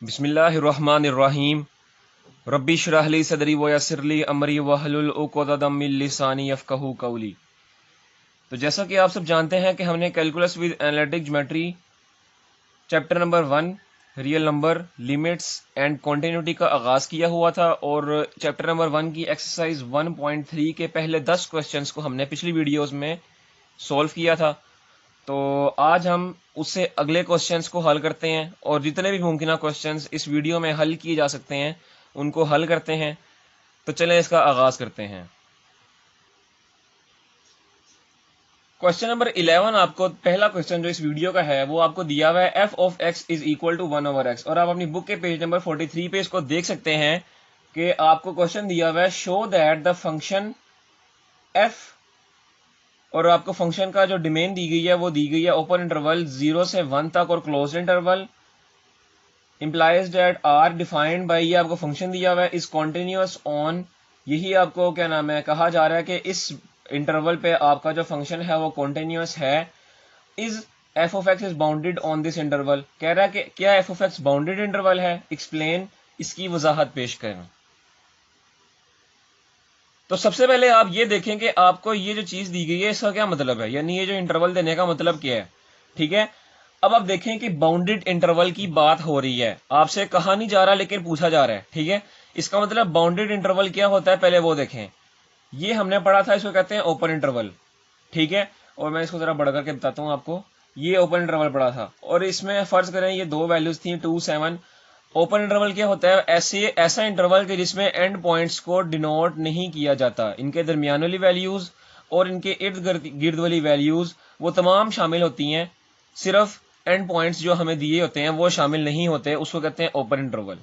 बिस्मिल्लाहिर्रहमानिर्रहीम। रब्बी श्रह ली सदरी व यस्सिर ली अमरी वहलुल उक़दतम मिन लिसानी यफ़क़हू क़ौली। तो जैसा कि आप सब जानते हैं कि हमने calculus with analytic geometry chapter number 1 real number limits and continuity का आगाज़ किया हुआ था और चैप्टर नंबर 1 की एक्सरसाइज 1.3 के पहले 10 क्वेश्चंस को हमने पिछली वीडियोस में सॉल्व किया था। तो आज हम उससे अगले क्वेश्चंस को हल करते हैं और जितने भी मुमकिन क्वेश्चंस इस वीडियो में हल किए जा सकते हैं उनको हल करते हैं। तो चलें इसका आगाज़ करते हैं। क्वेश्चन नंबर 11 आपको पहला क्वेश्चन जो इस वीडियो का है वो आपको दिया हुआ है F of X is equal to 1/x और आप अपनी बुक के पेज नंबर 43 पे इसको देख सकते हैं कि आपको क्वेश्चन दिया हुआ है show that the function F और आपको फंक्शन का जो डोमेन दी गई है वो दी गई है ओपन इंटरवल 0 से 1 तक और close interval implies that are defined by, ये आपको फंक्शन दिया हुआ है इज कॉन्टिन्यूस ऑन, यही आपको क्या नाम है कहा जा रहा है कि इस इंटरवल पे आपका जो फंक्शन है वो कॉन्टिन्यूस है। Is F of X is bounded on this interval, कह रहा है कि क्या F of x bounded interval है, एक्सप्लेन, इसकी वजाहत पेश करें। तो सबसे पहले आप ये देखें कि आपको ये जो चीज दी गई है इसका क्या मतलब है, यानी ये जो इंटरवल देने का मतलब क्या है। ठीक है, अब आप देखें कि बाउंडेड इंटरवल की बात हो रही है, आपसे कहा नहीं जा रहा लेकिन पूछा जा रहा है। ठीक है, इसका मतलब बाउंडेड इंटरवल क्या होता है पहले वो देखें। ये हमने पढ़ा था, इसको कहते हैं ओपन इंटरवल। ठीक है, और मैं इसको जरा बढ़ करके बताता हूँ आपको। ये ओपन इंटरवल पढ़ा था और इसमें फर्ज करें ये दो वैल्यूज थी 2, 7। ओपन इंटरवल क्या होता है, ऐसा इंटरवल के जिसमें एंड पॉइंट्स को डिनोट नहीं किया जाता, इनके दरमियान वाली वैल्यूज और इनके इर्द गिर्द वाली वैल्यूज वो तमाम शामिल होती हैं, सिर्फ एंड पॉइंट्स जो हमें दिए होते हैं वो शामिल नहीं होते, उसको कहते हैं ओपन इंटरवल।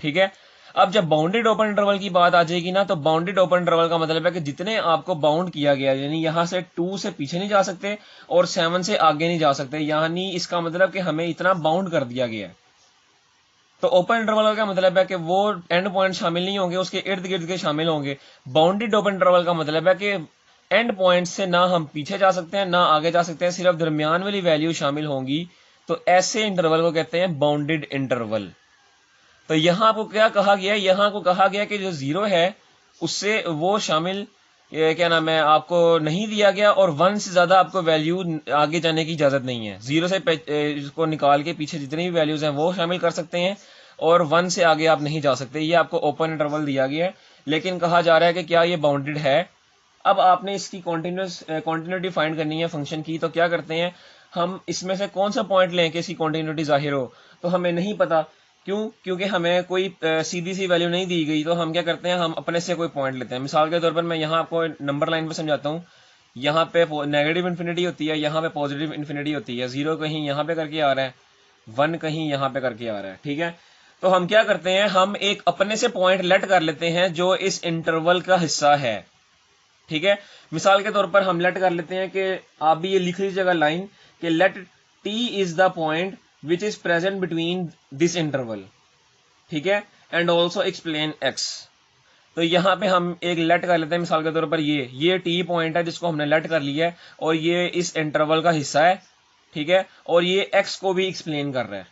ठीक है, अब जब बाउंडेड ओपन इंटरवल की बात आ जाएगी ना, तो बाउंडेड ओपन इंटरवल का मतलब है कि जितने आपको बाउंड किया गया, यानी यहां से 2 से पीछे नहीं जा सकते और 7 से आगे नहीं जा सकते, यानी इसका मतलब कि हमें इतना बाउंड कर दिया गया है। तो ओपन इंटरवल का मतलब है कि वो एंड पॉइंट शामिल नहीं होंगे, उसके इर्द गिर्द के शामिल होंगे। बाउंडेड ओपन इंटरवल का मतलब है कि एंड पॉइंट से ना हम पीछे जा सकते हैं ना आगे जा सकते हैं, सिर्फ दरमियान वाली वैल्यू शामिल होंगी। तो ऐसे इंटरवल को कहते हैं बाउंडेड इंटरवल। तो यहां आपको क्या कहा गया, यहां को कहा गया कि जो 0 है उससे वो शामिल क्या नाम है आपको नहीं दिया गया और 1 से ज्यादा आपको वैल्यू आगे जाने की इजाजत नहीं है। 0 से इसको निकाल के पीछे जितनी भी वैल्यूज हैं वो शामिल कर सकते हैं और 1 से आगे आप नहीं जा सकते। ये आपको ओपन इंटरवल दिया गया है, लेकिन कहा जा रहा है कि क्या ये बाउंडेड है। अब आपने इसकी कॉन्टिन्यूटी फाइंड करनी है फंक्शन की, तो क्या करते हैं हम, इसमें से कौन सा पॉइंट लें कि इसकी कॉन्टिन्यूटी जाहिर हो, तो हमें नहीं पता। क्यों? क्योंकि हमें कोई सीधी सी वैल्यू नहीं दी गई, तो हम क्या करते हैं हम अपने से कोई पॉइंट लेते हैं। मिसाल के तौर पर मैं यहाँ आपको नंबर लाइन पे समझाता हूँ। यहाँ पे नेगेटिव इन्फिनिटी होती है, यहाँ पे पॉजिटिव इन्फिनिटी होती है। 0 कहीं यहाँ पे करके आ रहा है, 1 कहीं यहाँ पे करके आ रहा है। ठीक है, तो हम क्या करते हैं हम एक अपने से पॉइंट लेट कर लेते हैं जो इस इंटरवल का हिस्सा है। ठीक है, मिसाल के तौर पर हम लेट कर लेते हैं कि आप भी ये लिख लीजिएगा लाइन कि let T is the point which is present between this interval. ठीक है, एंड ऑल्सो एक्सप्लेन एक्स। तो यहां पे हम एक लेट कर लेते हैं, मिसाल के तौर पर ये टी पॉइंट है जिसको हमने लेट कर लिया है और ये इस इंटरवल का हिस्सा है। ठीक है, और ये एक्स को भी एक्सप्लेन कर रहा है।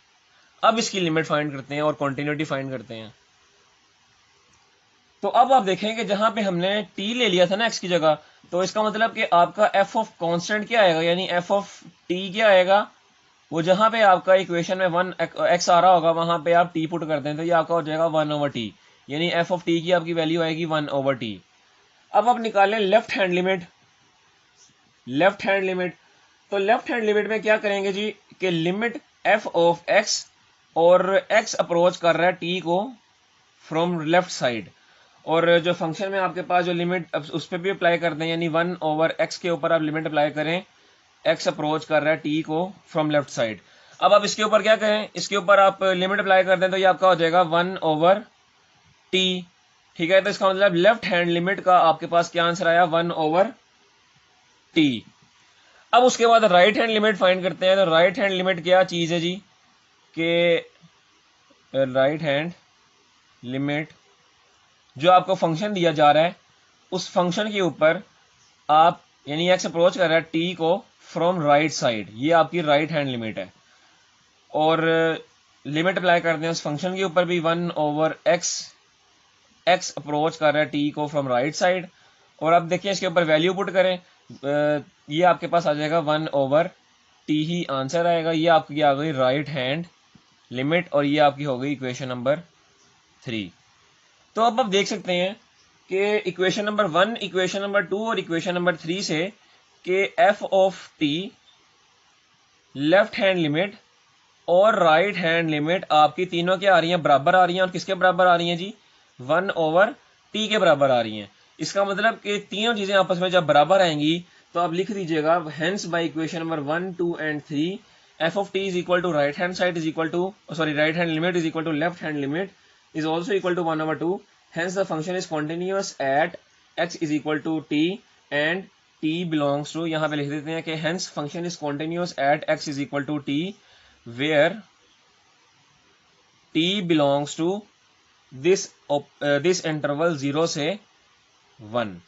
अब इसकी लिमिट फाइंड करते हैं और कॉन्टिन्यूटी फाइंड करते हैं। तो अब आप देखें कि जहां पे हमने टी ले लिया था ना एक्स की जगह, तो इसका मतलब कि आपका एफ ऑफ कांस्टेंट क्या आएगा, यानी एफ ऑफ टी क्या आएगा, वो जहां पे आपका इक्वेशन में 1 एक्स आ रहा होगा वहां पे आप टी पुट कर दें तो ये आपका हो जाएगा 1/t, यानी एफ ऑफ टी की आपकी वैल्यू आएगी 1/t। अब आप निकालें left hand limit. Left hand limit, तो लेफ्ट हैंड लिमिट में क्या करेंगे जी कि लिमिट एफ ऑफ एक्स, और एक्स अप्रोच कर रहा है टी को फ्रॉम लेफ्ट साइड, और जो फंक्शन में आपके पास जो लिमिट उस पर भी अप्लाई कर दें, यानी 1/x के ऊपर आप लिमिट अप्लाई करें, एक्स अप्रोच कर रहा है टी को फ्रॉम लेफ्ट साइड। अब आप इसके ऊपर क्या करें, इसके ऊपर आप लिमिट अप्लाई कर दें तो ये आपका हो जाएगा 1/t। ठीक है, तो इसका मतलब लेफ्ट हैंड लिमिट का आपके पास क्या आंसर आया, 1/t। अब उसके बाद राइट हैंड लिमिट फाइंड करते हैं। तो राइट हैंड लिमिट क्या चीज है जी कि राइट हैंड लिमिट जो आपको फंक्शन दिया जा रहा है उस फंक्शन के ऊपर आप, यानी एक्स अप्रोच कर रहा है टी को फ्रॉम राइट साइड, ये आपकी राइट हैंड लिमिट है। और लिमिट अप्लाई करते हैं उस फंक्शन के ऊपर भी 1/x, x अप्रोच कर रहा है t को फ्रॉम राइट साइड, और अब देखिए इसके ऊपर वैल्यू पुट करें, ये आपके पास आ जाएगा 1/t ही आंसर आएगा। ये आपकी आ गई राइट हैंड लिमिट, और ये आपकी हो गई इक्वेशन नंबर 3। तो अब आप देख सकते हैं कि इक्वेशन नंबर 1, इक्वेशन नंबर 2 और इक्वेशन नंबर 3 से कि f of t left hand limit और राइट हैंड लिमिट आपकी तीनों क्या आ रही हैं, बराबर आ रही हैं। और किसके बराबर आ रही हैं जी, 1/t के बराबर आ रही हैं। इसका मतलब कि तीनों चीजें आपस में जब बराबर आएंगी तो आप लिख दीजिएगा hence by equation number 1, 2 and 3 f of t is equal to right hand side is equal to right hand limit is equal to left hand limit is also equal to 1/2. Hence the function is continuous at x is equal to t and t belongs to, यहाँ पे लिख देते हैं कि hence function is continuous at x is equal to t where t belongs to this interval 0 से 1।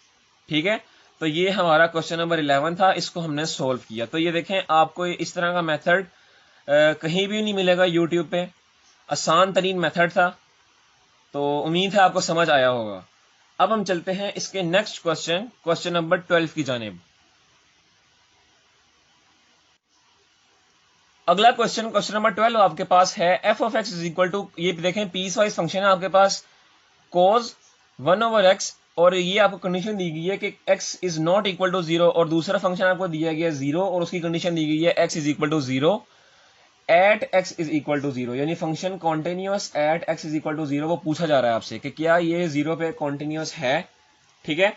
ठीक है, तो ये हमारा क्वेश्चन नंबर 11 था, इसको हमने सॉल्व किया। तो ये देखें, आपको इस तरह का मेथड कहीं भी नहीं मिलेगा यूट्यूब पे, आसान तरीन मेथड था। तो उम्मीद है आपको समझ आया होगा। अब हम चलते हैं इसके नेक्स्ट क्वेश्चन, क्वेश्चन नंबर 12 की जानिब। अगला क्वेश्चन, क्वेश्चन नंबर 12 आपके पास है f of x is equal to, ये देखें पीस वाइज फंक्शन है आपके पास cos 1/x, और ये आपको कंडीशन दी गई है कि x is not equal to 0, और दूसरा फंक्शन आपको दिया गया है 0 और उसकी कंडीशन दी गई है x is equal to 0 at x is equal to 0, यानी function continuous at x is equal to 0। वो पूछा जा रहा है आपसे कि क्या ये 0 पे कॉन्टिन्यूअस है। ठीक है,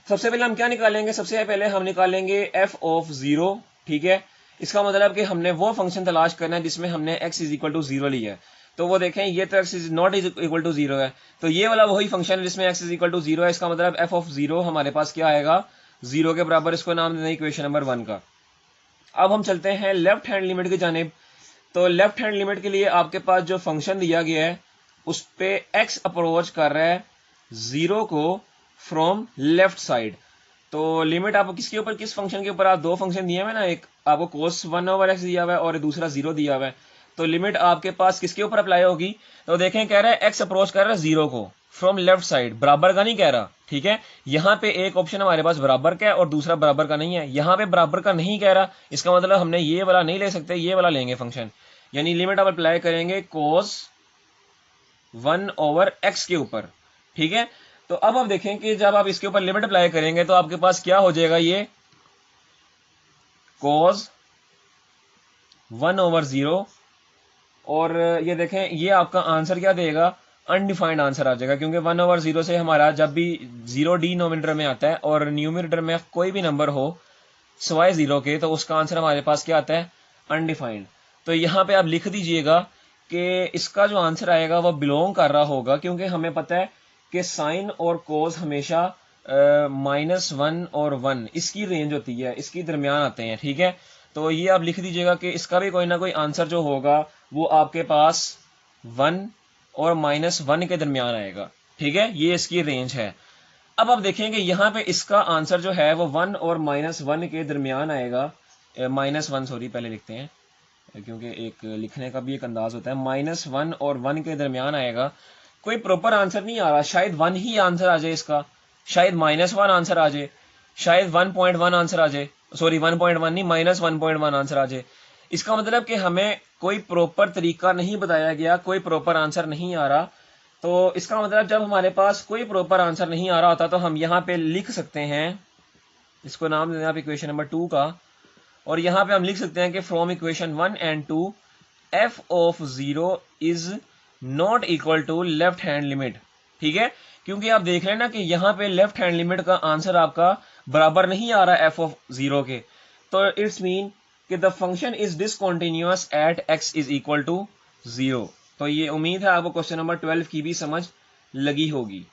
सबसे पहले हम क्या निकालेंगे, सबसे पहले हम निकालेंगे f ऑफ 0। ठीक है, इसका मतलब कि हमने वो फंक्शन तलाश करना है जिसमें हमने x इज इक्वल टू 0 लिया है। तो वो देखें, ये तो x is not equal to 0 है, तो ये वाला वही फंक्शन है जिसमें x इज इक्वल टू 0 है। इसका मतलब f ऑफ 0 हमारे पास क्या आएगा, 0 के बराबर। इसको नाम देना इक्वेशन नंबर 1 का। अब हम चलते हैं लेफ्ट हैंड लिमिट की जानिब। तो लेफ्ट हैंड लिमिट के लिए आपके पास जो फंक्शन दिया गया है उस पे x अप्रोच कर रहा है 0 को फ्रॉम लेफ्ट साइड। तो लिमिट आपको किसके ऊपर, किस फंक्शन के ऊपर, आप दो फंक्शन दिए हुए ना, एक आपको cos 1/x दिया हुआ है और दूसरा 0 दिया हुआ है। तो लिमिट आपके पास किसके ऊपर अप्लाई होगी, तो देखें कह रहा है x अप्रोच कर रहा है 0 को फ्रॉम लेफ्ट साइड, बराबर का नहीं कह रहा। ठीक है, यहाँ पे एक ऑप्शन हमारे पास बराबर का है और दूसरा बराबर का नहीं है। यहाँ पे बराबर का नहीं कह रहा, इसका मतलब हमने ये वाला नहीं ले सकते, ये वाला लेंगे फंक्शन, यानी लिमिट आप अप्लाई करेंगे cos 1/x के ऊपर। ठीक है, तो अब आप देखें कि जब आप इसके ऊपर लिमिट अप्लाई करेंगे तो आपके पास क्या हो जाएगा, ये cos 1/0, और ये देखें ये आपका आंसर क्या देगा, अनडिफाइंड आंसर आ जाएगा, क्योंकि 1/0 से हमारा जब भी 0 डिनोमिनेटर में आता है और न्यूमरेटर में कोई भी नंबर हो सिवाय 0 के, तो उसका आंसर हमारे पास क्या आता है, अनडिफाइंड। तो यहाँ पे आप लिख दीजिएगा कि इसका जो आंसर आएगा वो बिलोंग कर रहा होगा, क्योंकि हमें पता है कि साइन और कोस हमेशा -1 और 1 इसकी रेंज होती है, इसकी दरमियान आते हैं। ठीक है, तो ये आप लिख दीजिएगा कि इसका भी कोई ना कोई आंसर जो होगा वो आपके पास 1 और -1 के दरमियान आएगा। ठीक है, ये इसकी रेंज है। अब आप देखेंगे यहाँ पे इसका आंसर जो है वो 1 और -1 के दरमियान आएगा, -1 सॉरी पहले लिखते हैं क्योंकि एक लिखने का भी एक अंदाज होता है, -1 और 1 के दरमियान आएगा। कोई प्रॉपर आंसर नहीं आ रहा, शायद 1 ही आंसर आ जाए इसका, शायद -1 आंसर आ जाए, शायद 1.1 आंसर आ जाए, सॉरी 1.1 नहीं -1.1 आंसर आ जाए। इसका मतलब कि हमें कोई प्रॉपर तरीका नहीं बताया गया, कोई प्रॉपर आंसर नहीं आ रहा। तो इसका मतलब जब हमारे पास कोई प्रॉपर आंसर नहीं आ रहा होता तो हम यहाँ पे लिख सकते हैं, इसको नाम देना आप इक्वेशन नंबर 2 का, और यहाँ पे हम लिख सकते हैं कि from equation 1 and 2 f of 0 is not equal to left hand limit. ठीक है, क्योंकि आप देख रहे हैं ना कि यहाँ पे लेफ्ट हैंड लिमिट का आंसर आपका बराबर नहीं आ रहा f ऑफ 0 के, तो इट्स मीन कि the function is discontinuous at x is equal to 0। तो ये उम्मीद है आपको क्वेश्चन नंबर 12 की भी समझ लगी होगी।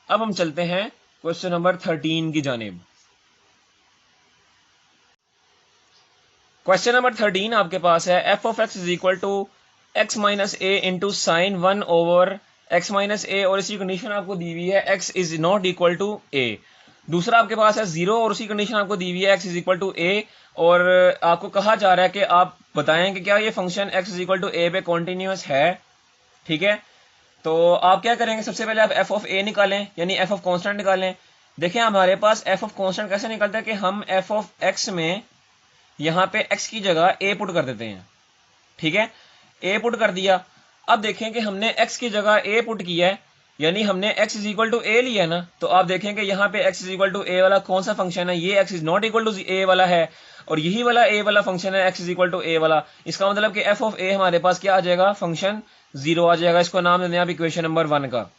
अब हम चलते हैं क्वेश्चन नंबर 13 की जानिब। क्वेश्चन नंबर 13 आपके पास है f of x is equal to x minus a into sine 1/x minus a, और इसी कंडीशन आपको दी हुई है x is not equal to a। दूसरा आपके पास है 0 और उसी कंडीशन आपको दी हुई है x इज इक्वल टू ए, और आपको कहा जा रहा है कि आप बताएं कि क्या ये function x is equal to a पे कॉन्टिन्यूस है। ठीक है, तो आप क्या करेंगे, सबसे पहले आप एफ ऑफ ए निकालें, यानी एफ ऑफ कॉन्स्टेंट निकालें। देखिए हमारे पास एफ ऑफ कॉन्स्टेंट कैसे निकलता है कि हम एफ ऑफ एक्स में यहाँ पे x की जगह a पुट कर देते हैं। ठीक है, a पुट कर दिया। अब देखें कि हमने x की जगह a पुट किया है, यानी हमने x इज इक्वल टू ए लिया है ना, तो आप देखें कि यहाँ पे x is equal to a वाला कौन सा फंक्शन है, ये x is not equal to a वाला है, और यही वाला a वाला फंक्शन है x is equal to a वाला। इसका मतलब कि f ऑफ a हमारे पास क्या आ जाएगा, फंक्शन 0 आ जाएगा। इसको नाम देते हैं आप इक्वेशन नंबर 1 का।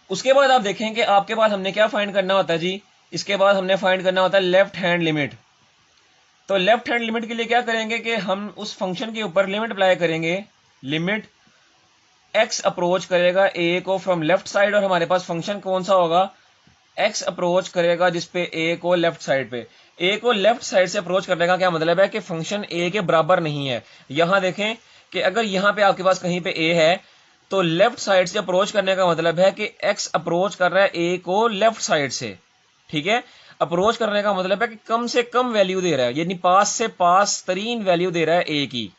उसके बाद आप देखें कि आपके पास हमने क्या फाइंड करना होता है जी, इसके बाद हमने फाइंड करना होता है लेफ्ट हैंड लिमिट। तो लेफ्ट हैंड लिमिट के लिए क्या करेंगे कि हम उस फंक्शन के ऊपर लिमिट अप्लाई करेंगे, लिमिट x अप्रोच करेगा a को फ्रॉम लेफ्ट साइड, और हमारे पास फंक्शन कौन सा होगा, x अप्रोच करेगा जिसपे a को लेफ्ट साइड पे। a को लेफ्ट साइड से अप्रोच करने का क्या मतलब है कि फंक्शन a के बराबर नहीं है। यहां देखें कि अगर यहां पे आपके पास कहीं पे a है तो लेफ्ट साइड से अप्रोच करने का मतलब है कि x अप्रोच कर रहा है a को लेफ्ट साइड से। ठीक है, अप्रोच करने का मतलब है कि कम से कम वैल्यू दे रहा है, यानी पास से पास तरीन वैल्यू दे रहा है a की,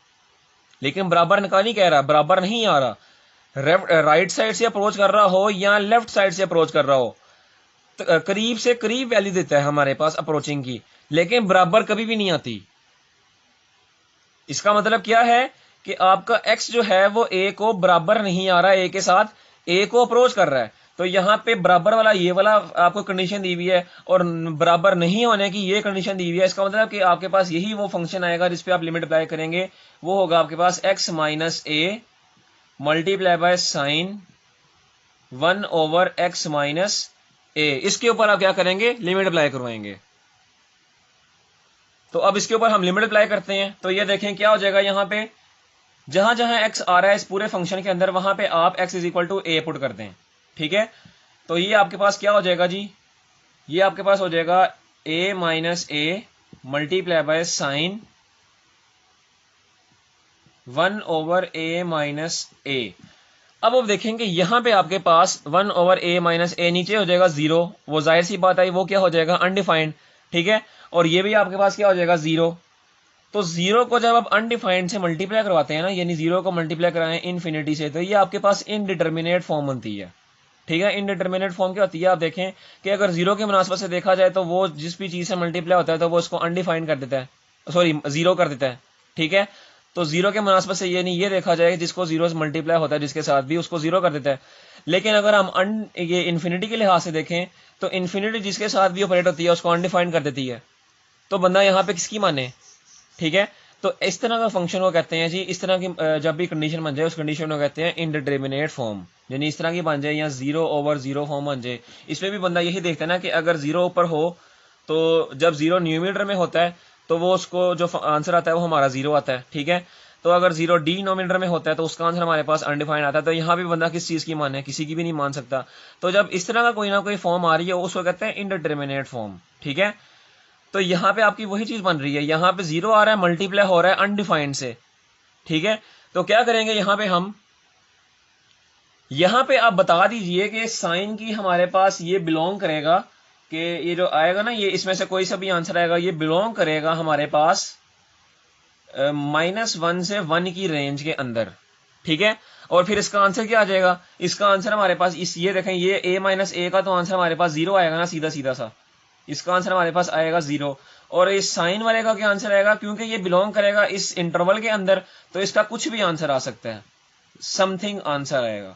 लेकिन बराबर नहीं कह रहा, बराबर नहीं आ रहा। राइट साइड से अप्रोच कर रहा हो या लेफ्ट साइड से अप्रोच कर रहा हो, करीब से करीब वैल्यू देता है हमारे पास अप्रोचिंग की, लेकिन बराबर कभी भी नहीं आती। इसका मतलब क्या है कि आपका x जो है वो a को बराबर नहीं आ रहा है, a के साथ a को अप्रोच कर रहा है। तो यहाँ पे बराबर वाला ये वाला आपको कंडीशन दी हुई है और बराबर नहीं होने की ये कंडीशन दी हुई है। इसका मतलब कि आपके पास यही वो फंक्शन आएगा जिसपे आप लिमिट अप्लाई करेंगे, वो होगा आपके पास x minus a multiply by sine 1 over x minus a. इसके ऊपर आप क्या करेंगे, लिमिट अप्लाई करवाएंगे। तो अब इसके ऊपर हम लिमिट अप्लाई करते हैं, तो ये देखें क्या हो जाएगा, यहाँ पे जहां जहां x आ रहा है इस पूरे फंक्शन के अंदर वहां पे आप x is equal to A put करते हैं। ठीक है, तो ये आपके पास क्या हो जाएगा जी, ये आपके पास हो जाएगा a minus a multiply by sine 1 over a minus a. अब आप देखेंगे यहां पे आपके पास 1 ओवर a माइनस ए नीचे हो जाएगा 0, वो जाहिर सी बात है वो क्या हो जाएगा, अनडिफाइंड। ठीक है, और ये भी आपके पास क्या हो जाएगा 0। तो 0 को जब आप अनडिफाइंड से मल्टीप्लाई करवाते हैं ना, यानी 0 को मल्टीप्लाई कराएं इन्फिनिटी से, तो ये आपके पास इनडिटर्मिनेट फॉर्म बनती है। ठीक है, इनडिटर्मिनेट फॉर्म क्या होती है, आप देखें कि अगर 0 के मुनासबत से देखा जाए तो वो जिस भी चीज से मल्टीप्लाई होता है तो वो इसको अनडिफाइंड कर देता है, सॉरी 0 कर देता है। ठीक है, तो 0 के मुनासबत से ये नहीं ये देखा जाए जिसको 0 से मल्टीप्लाई होता है जिसके साथ भी उसको 0 कर देता है। लेकिन अगर हम ये इन्फिनिटी के लिहाज से देखें तो इन्फिनिटी जिसके साथ भी ऑपरेट होती है उसको अनडिफाइंड कर देती है, तो बंदा यहाँ पे किसकी माने। ठीक है, तो इस तरह का फंक्शन को कहते हैं जी, इस तरह की जब भी कंडीशन बन जाए उस कंडीशन को कहते हैं इनडिटर्मिनेट फॉर्म, यानी इस तरह की बन जाए या 0 ओवर 0 फॉर्म बन जाए। इसमें भी बंदा यही देखता है ना कि अगर 0 ऊपर हो तो जब 0 न्यूमरेटर में होता है तो वो उसको जो आंसर आता है वो हमारा 0 आता है। ठीक है, तो अगर 0 डिनोमिनेटर में होता है तो उसका आंसर हमारे पास अनडिफाइंड आता है। तो यहाँ भी बंदा किस चीज की माने, किसी की भी नहीं मान सकता। तो जब इस तरह का कोई ना कोई फॉर्म आ रही है उसको कहते हैं इनडिटर्मिनेट फॉर्म। ठीक है, तो यहाँ पे आपकी वही चीज बन रही है, यहाँ पे 0 आ रहा है मल्टीप्लाई हो रहा है अनडिफाइंड से। ठीक है, तो क्या करेंगे यहाँ पे हम, यहाँ पे आप बता दीजिए कि साइन की हमारे पास ये बिलोंग करेगा कि ये जो आएगा ना, ये इसमें से कोई सा भी आंसर आएगा ये बिलोंग करेगा हमारे पास -1 से 1 की रेंज के अंदर। ठीक है, और फिर इसका आंसर क्या आ जाएगा, इसका आंसर हमारे पास इस ये देखें ये a माइनस ए का तो आंसर हमारे पास 0 आएगा ना, सीधा सीधा सा इसका आंसर हमारे पास आएगा 0। और इस साइन वाले का क्या आंसर आएगा, क्योंकि ये बिलोंग करेगा इस इंटरवल के अंदर तो इसका कुछ भी आंसर आ सकता है, समथिंग आंसर आएगा।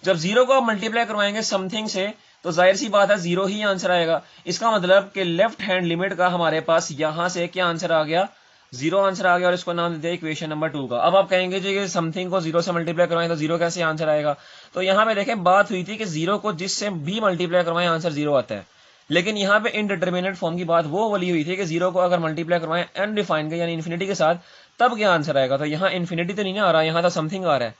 जब 0 को आप मल्टीप्लाई करवाएंगे समथिंग से तो जाहिर सी बात है 0 ही आंसर आएगा। इसका मतलब कि लेफ्ट हैंड लिमिट का हमारे पास यहां से क्या आंसर आ गया, 0 आंसर आ गया, और इसको नाम देते हैं इक्वेशन नंबर 2 का। अब आप कहेंगे जी समथिंग को 0 से मल्टीप्लाई करवाएं तो 0 कैसे आंसर आएगा, तो यहाँ पे देखें बात हुई थी कि 0 को जिससे भी मल्टीप्लाई करवाएं आंसर 0 आता है, लेकिन यहाँ पे इनडिटर्मिनेट फॉर्म की बात वो वाली हुई थी कि 0 को अगर मल्टीप्लाई करवाएं अनडिफाइंड के यानी इन्फिनिटी के साथ तब क्या आंसर आएगा। तो यहाँ इन्फिनिटी तो नहीं ना आ रहा, यहाँ तो समथिंग आ रहा है।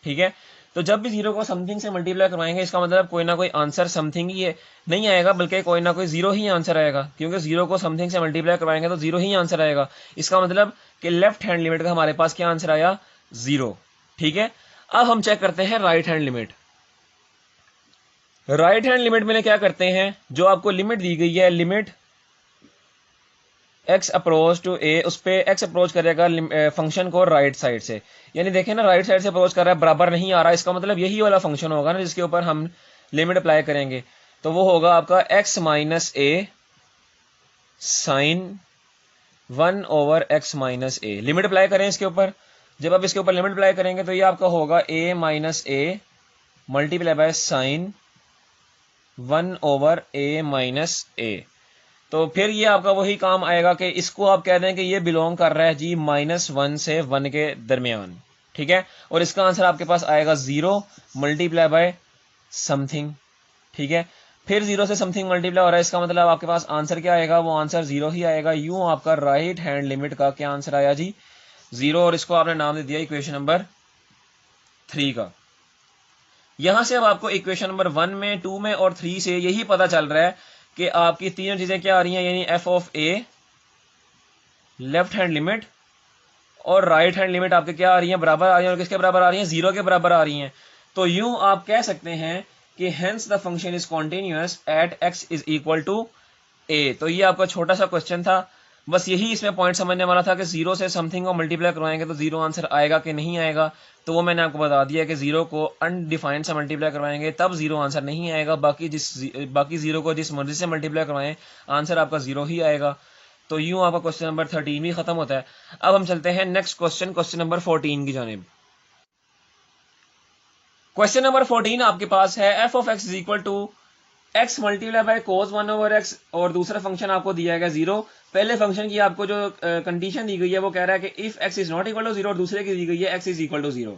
ठीक है, तो जब भी 0 को समथिंग से मल्टीप्लाई करवाएंगे इसका मतलब कोई ना कोई आंसर समथिंग ही नहीं आएगा, बल्कि कोई ना कोई 0 ही आंसर आएगा, क्योंकि 0 को समथिंग से मल्टीप्लाई करवाएंगे तो 0 ही आंसर आएगा। इसका मतलब कि लेफ्ट हैंड लिमिट का हमारे पास क्या आंसर आया, 0। ठीक है, अब हम चेक करते हैं right hand limit. Right hand limit में क्या करते हैं, जो आपको लिमिट दी गई है, limit x approach to a, उस पे x अप्रोच करेगा फंक्शन को राइट साइड से, यानी देखें ना राइट साइड से अप्रोच कर रहा है, बराबर नहीं आ रहा, इसका मतलब यही वाला फंक्शन होगा ना जिसके ऊपर हम लिमिट अप्लाई करेंगे। तो वो होगा आपका x माइनस ए साइन 1/x माइनस ए। लिमिट अप्लाई करें इसके ऊपर, जब आप इसके ऊपर लिमिट अप्लाई करेंगे तो ये आपका होगा a minus a multiply by sine 1/a minus a. तो फिर ये आपका वही काम आएगा कि इसको आप कह दें कि ये बिलोंग कर रहा है जी -1 से 1 के दरमियान, ठीक है। और इसका आंसर आपके पास आएगा 0 मल्टीप्लाई बाय समथिंग, ठीक है। फिर 0 से समथिंग मल्टीप्लाई हो रहा है, इसका मतलब आपके पास आंसर क्या आएगा, वो आंसर 0 ही आएगा। यूं आपका राइट हैंड लिमिट का क्या आंसर आया जी 0, और इसको आपने नाम दे दिया इक्वेशन नंबर 3 का। यहां से अब आपको इक्वेशन नंबर 1 में, 2 में और 3 से यही पता चल रहा है कि आपकी तीनों चीजें क्या आ रही हैं, यानी F of A, left hand limit और राइट हैंड लिमिट आपके क्या आ रही हैं, बराबर आ रही हैं। और किसके बराबर आ रही हैं, 0 के बराबर आ रही हैं। तो यूं आप कह सकते हैं कि hence the function is continuous at x is equal to a। तो ये आपका छोटा सा क्वेश्चन था, बस यही इसमें पॉइंट समझने वाला था कि 0 से समथिंग को मल्टीप्लाई करवाएंगे तो 0 आंसर आएगा कि नहीं आएगा। तो वो मैंने आपको बता दिया कि 0 को अनडिफाइंड से मल्टीप्लाई करवाएंगे तब 0 आंसर नहीं आएगा, बाकी 0 को जिस मर्जी से मल्टीप्लाई करवाएं आंसर आपका 0 ही आएगा। तो यूं आपका क्वेश्चन नंबर 13 भी खत्म होता है। अब हम चलते हैं नेक्स्ट क्वेश्चन, क्वेश्चन नंबर 14 की जानिब। क्वेश्चन नंबर 14 आपके पास है F of X is equal to X multiply by cos 1/x, और दूसरा फंक्शन आपको दिया गया 0। पहले फंक्शन की आपको जो कंडीशन दी गई है वो कह रहा है कि if x is not equal to 0, और दूसरे की दी गई है x इज इक्वल टू 0।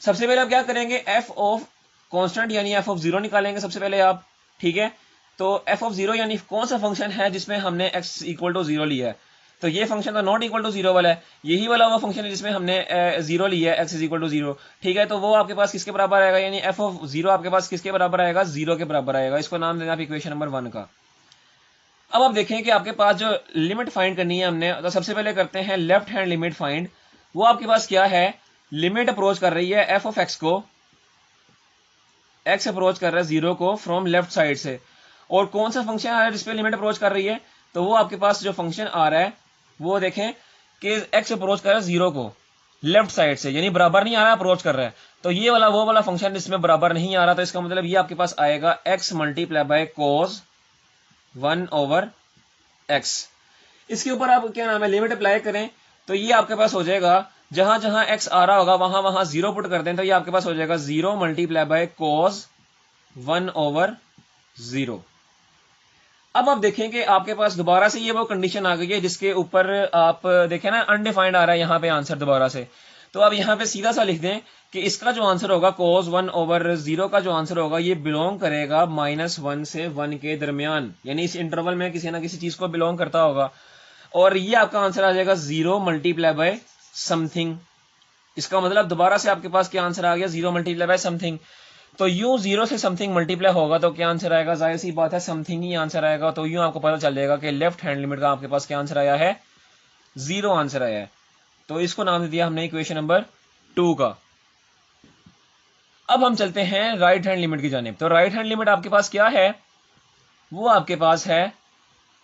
सबसे पहले आप क्या करेंगे, f ऑफ कांस्टेंट यानी f ऑफ 0 निकालेंगे सबसे पहले आप, ठीक है। तो f ऑफ 0 यानी कौन सा फंक्शन है जिसमें हमने x इक्वल टू 0 लिया है, तो ये फंक्शन तो नॉट इक्वल टू 0 वाला है, यही वाला वो फंक्शन है जिसमें हमने 0 लिया है, x इज इक्वल टू 0, ठीक है। तो वो आपके पास किसके बराबर आएगा, यानी f ऑफ 0 आपके पास किसके बराबर आएगा, 0 के बराबर आएगा। इसको नाम देना आप इक्वेशन नंबर 1 का। अब आप देखें कि आपके पास जो लिमिट फाइंड करनी है हमने, तो सबसे पहले करते हैं लेफ्ट हैंड लिमिट फाइंड। वो आपके पास क्या है, लिमिट अप्रोच कर रही है एफ ऑफ एक्स को, एक्स अप्रोच कर रहा है 0 को फ्रॉम लेफ्ट साइड से, और कौन सा फंक्शन आ रहा है जिसपे लिमिट अप्रोच कर रही है, तो वो आपके पास जो फंक्शन आ रहा है वो देखें कि एक्स अप्रोच कर रहा है 0 को लेफ्ट साइड से, यानी बराबर नहीं आ रहा है, अप्रोच कर रहा है। तो ये वाला वो वाला फंक्शन जिसमें बराबर नहीं आ रहा, तो इसका मतलब ये आपके पास आएगा x multiply by cos 1/x। इसके ऊपर आप क्या नाम है लिमिट अप्लाई करें, तो ये आपके पास हो जाएगा, जहां जहां x आ रहा होगा वहां वहां 0 पुट कर दें, तो ये आपके पास हो जाएगा 0 मल्टीप्लाई बाय कोस 1/0। अब आप देखें कि आपके पास दोबारा से ये वो कंडीशन आ गई है जिसके ऊपर आप देखें ना अनडिफाइंड आ रहा है यहाँ पे आंसर दोबारा से। तो आप यहाँ पे सीधा सा लिख दें कि इसका जो आंसर होगा cos 1/0 का जो आंसर होगा ये बिलोंग करेगा -1 से 1 के दरमियान, यानी इस इंटरवल में किसी ना किसी चीज को बिलोंग करता होगा। और ये आपका आंसर आ जाएगा 0 मल्टीप्लाई बाय समथिंग। इसका मतलब दोबारा से आपके पास क्या आंसर आ गया, 0 मल्टीप्लाई बाय समथिंग। तो यूं 0 से समथिंग मल्टीप्लाई होगा तो क्या आंसर आएगा, जाहिर सी बात है समथिंग ही आंसर आएगा। तो यूं आपको पता चल जाएगा कि लेफ्ट हैंड लिमिट का आपके पास क्या आंसर आया है, 0 आंसर आया है। तो इसको नाम दे दिया हमने इक्वेशन नंबर 2 का। अब हम चलते हैं राइट हैंड लिमिट की जानिब। तो राइट हैंड लिमिट आपके पास क्या है, वो आपके पास है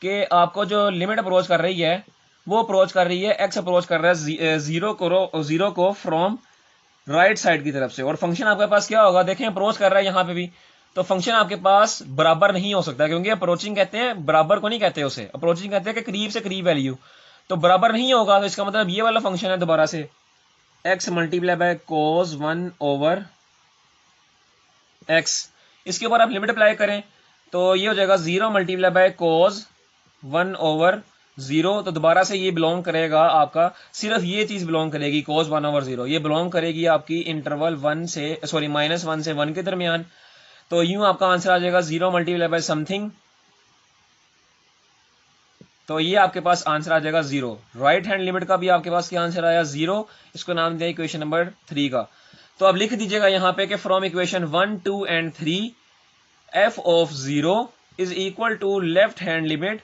कि आपको जो लिमिट अप्रोच कर रही है वो अप्रोच कर रही है, एक्स अप्रोच कर रहा है 0 को फ्रॉम राइट साइड की तरफ से, और फंक्शन आपके पास क्या होगा, देखें अप्रोच कर रहा है यहाँ पे भी, तो फंक्शन आपके पास बराबर नहीं हो सकता, क्योंकि अप्रोचिंग कहते हैं, बराबर को नहीं कहते उसे, अप्रोचिंग कहते हैं कि करीब से करीब वैल्यू, तो बराबर नहीं होगा। तो इसका मतलब ये वाला फंक्शन है दोबारा से x multiply by cos 1/x। इसके ऊपर आप लिमिट अप्लाई करें तो ये हो जाएगा 0 मल्टीप्लाई बाय कोस 1/0। तो दोबारा से ये बिलोंग करेगा आपका, सिर्फ ये चीज बिलोंग करेगी cos 1/0, ये बिलोंग करेगी आपकी इंटरवल -1 से 1 के दरमियान। तो यूं आपका आंसर आ जाएगा 0 मल्टीप्लाई बाय समथिंग, तो ये आपके पास आंसर आ जाएगा 0। राइट हैंड लिमिट का भी आपके पास क्या आंसर आया, 0। इसको नाम दिया इक्वेशन नंबर 3 का। तो अब लिख दीजिएगा यहाँ पे कि from equation 1, 2 and 3 f of 0 is equal to left hand limit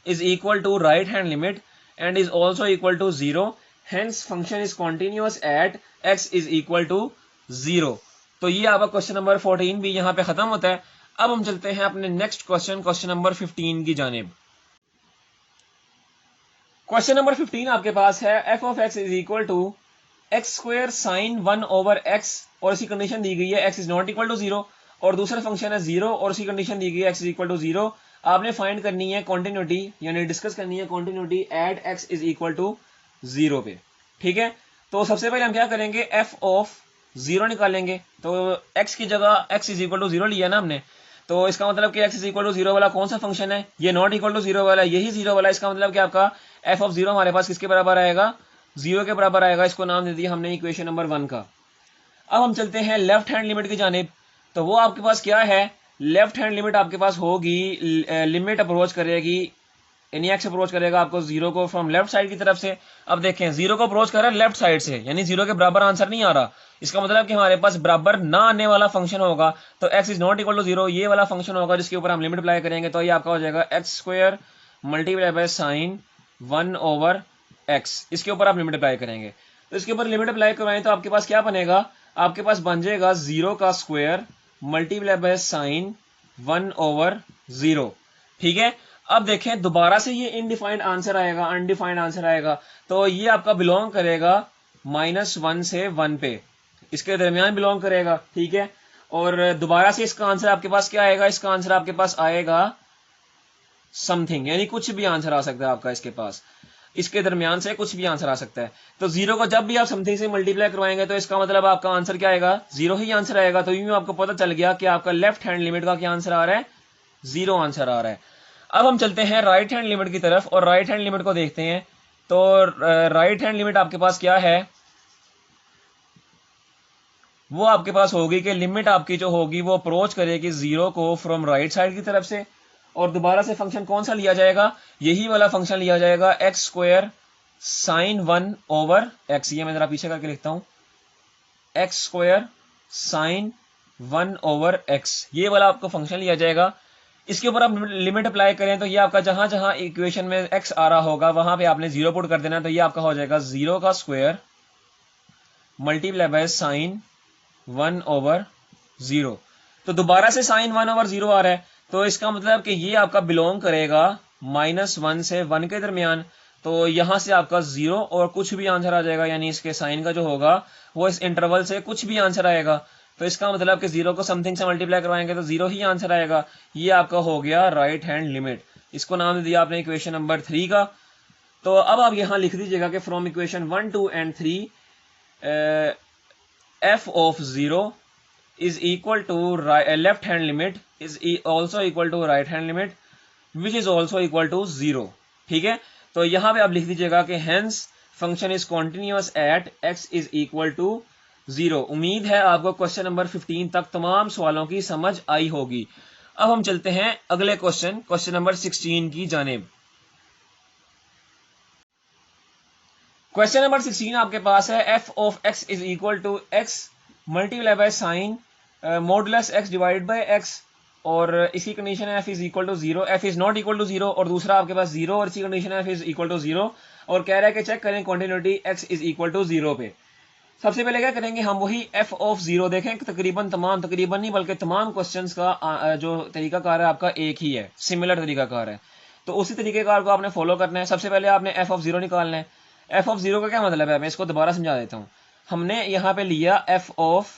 is equal to right hand limit and is also equal to 0, hence function is continuous at x is equal to 0। तो ये आपका question number 14 भी यहाँ पे खत्म होता है। अब हम चलते हैं अपने नेक्स्ट क्वेश्चन, क्वेश्चन नंबर 15 की जानिब। क्वेश्चन नंबर 15 आपके पास है F of X is equal to X square sine 1 over X, और इसकी कंडीशन दी गई है X is not equal to 0, और दूसरा फंक्शन है 0 और उसकी कंडीशन दी गई है एक्स इज इक्वल टू 0। आपने फाइंड करनी है कॉन्टिन्यूटी, यानी डिस्कस करनी है continuity at X is equal to 0 पे। ठीक है, तो सबसे पहले हम क्या करेंगे, एफ ऑफ 0 निकालेंगे। तो एक्स की जगह एक्स इज इक्वल टू 0 लिया ना हमने, तो इसका मतलब कि एक्स इज इक्वल टू 0 वाला कौन सा फंक्शन है, ये नॉट इक्वल टू 0 वाला, यही 0 वाला। इसका मतलब कि आपका एफ ऑफ 0 हमारे पास किसके बराबर आएगा, 0 के बराबर आएगा। इसको नाम दे दिया हमने इक्वेशन नंबर 1 का। अब हम चलते हैं लेफ्ट हैंड लिमिट की जानिब। तो वो आपके पास क्या है, लेफ्ट हैंड लिमिट आपके पास होगी, लिमिट अप्रोच करेगी, यानी एक्स अप्रोच करेगा आपको 0 को फ्रॉम लेफ्ट साइड की तरफ से। अब देखें 0 को अप्रोच कर रहा है लेफ्ट साइड से, यानी 0 के बराबर आंसर नहीं आ रहा। इसका मतलब कि हमारे पास बराबर ना आने वाला फंक्शन होगा, तो x is not equal to 0 ये वाला फंक्शन होगा जिसके ऊपर हम लिमिट अप्लाई करेंगे। तो ये आपका हो जाएगा x square multiply by sine 1 over x, इसके ऊपर आप लिमिट अप्लाई करेंगे। तो इसके ऊपर लिमिट अप्लाई करवाएं तो आपके पास क्या बनेगा, आपके पास बन जाएगा 0 का square multiply by sine 1 over 0। ठीक है, अब देखें दोबारा से ये इनडिफाइंड आंसर आएगा, अनडिफाइंड आंसर आएगा। तो ये आपका बिलोंग करेगा -1 से 1 पे, इसके दरमियान बिलोंग करेगा। ठीक है, और दोबारा से इसका आंसर आपके पास क्या आएगा, इसका आंसर आपके पास आएगा समथिंग, यानी कुछ भी आंसर आ सकता है आपका इसके पास, इसके दरमियान से कुछ भी आंसर आ सकता है। तो 0 को जब भी आप समथिंग से मल्टीप्लाई करवाएंगे तो इसका मतलब आपका आंसर क्या आएगा, 0 ही आंसर आएगा। तो यूं आपको पता चल गया कि आपका लेफ्ट हैंड लिमिट का क्या आंसर आ रहा है, 0 आंसर आ रहा है। अब हम चलते हैं राइट हैंड लिमिट की तरफ और राइट हैंड लिमिट को देखते हैं। तो राइट हैंड लिमिट आपके पास क्या है, वो आपके पास होगी कि लिमिट आपकी जो होगी वो अप्रोच करेगी 0 को फ्रॉम राइट साइड की तरफ से, और दोबारा से फंक्शन कौन सा लिया जाएगा, यही वाला फंक्शन लिया जाएगा x square sine 1 over x. ये मैं जरा पीछे करके लिखता हूं, x square sine 1 over x, ये वाला आपको फंक्शन लिया जाएगा। इसके ऊपर आप लिमिट अप्लाई करें तो ये आपका जहां जहां इक्वेशन में एक्स आ रहा होगा वहां पे आपने 0 पुट कर देना। तो ये आपका हो जाएगा 0 का square multiply by sine 1 over 0। तो दोबारा से साइन 1 ओवर 0 आ रहा है, तो इसका मतलब कि ये आपका बिलोंग करेगा -1 से 1 के दरमियान। तो यहां से आपका 0 और कुछ भी आंसर आ जाएगा, यानी इसके साइन का जो होगा वो इस इंटरवल से कुछ भी आंसर आएगा। तो इसका मतलब कि 0 को समथिंग से मल्टीप्लाई करवाएंगे तो 0 ही आंसर आएगा। ये आपका हो गया राइट हैंड लिमिट, इसको नाम दे दिया आपने इक्वेशन नंबर 3 का। तो अब आप यहां लिख दीजिएगा कि from equation 1, 2 and 3 f of 0 is equal to left hand limit is also equal to right hand limit which is also equal to 0। ठीक है, तो यहां पे आप लिख दीजिएगा कि hence function is continuous at x is equal to 0। उम्मीद है आपको क्वेश्चन नंबर 15 तक तमाम सवालों की समझ आई होगी। अब हम चलते हैं अगले क्वेश्चन, क्वेश्चन नंबर 16 की जानिब। क्वेश्चन नंबर 16 आपके पास है F of X is equal to X multiply by sine modulus X divide by X, और इसी कंडीशन है F is equal to 0, F is not equal to 0, और दूसरा आपके पास 0 और इसी कंडीशन है एफ इज इक्वल टू 0, और कह रहा है कि चेक करें quantity X is equal to 0 पे। सबसे पहले क्या करेंगे, हम वही एफ ऑफ 0 देखें, तकरीबन नहीं बल्कि तमाम क्वेश्चंस का जो तरीकाकार है आपका एक ही है, सिमिलर तरीकाकार है। तो उसी तरीकेकार को आपने फॉलो करना है। सबसे पहले आपने एफ ऑफ 0 निकालना है। एफ ऑफ 0 का क्या मतलब है, मैं इसको दोबारा समझा देता हूं। हमने यहां पे लिया एफ ऑफ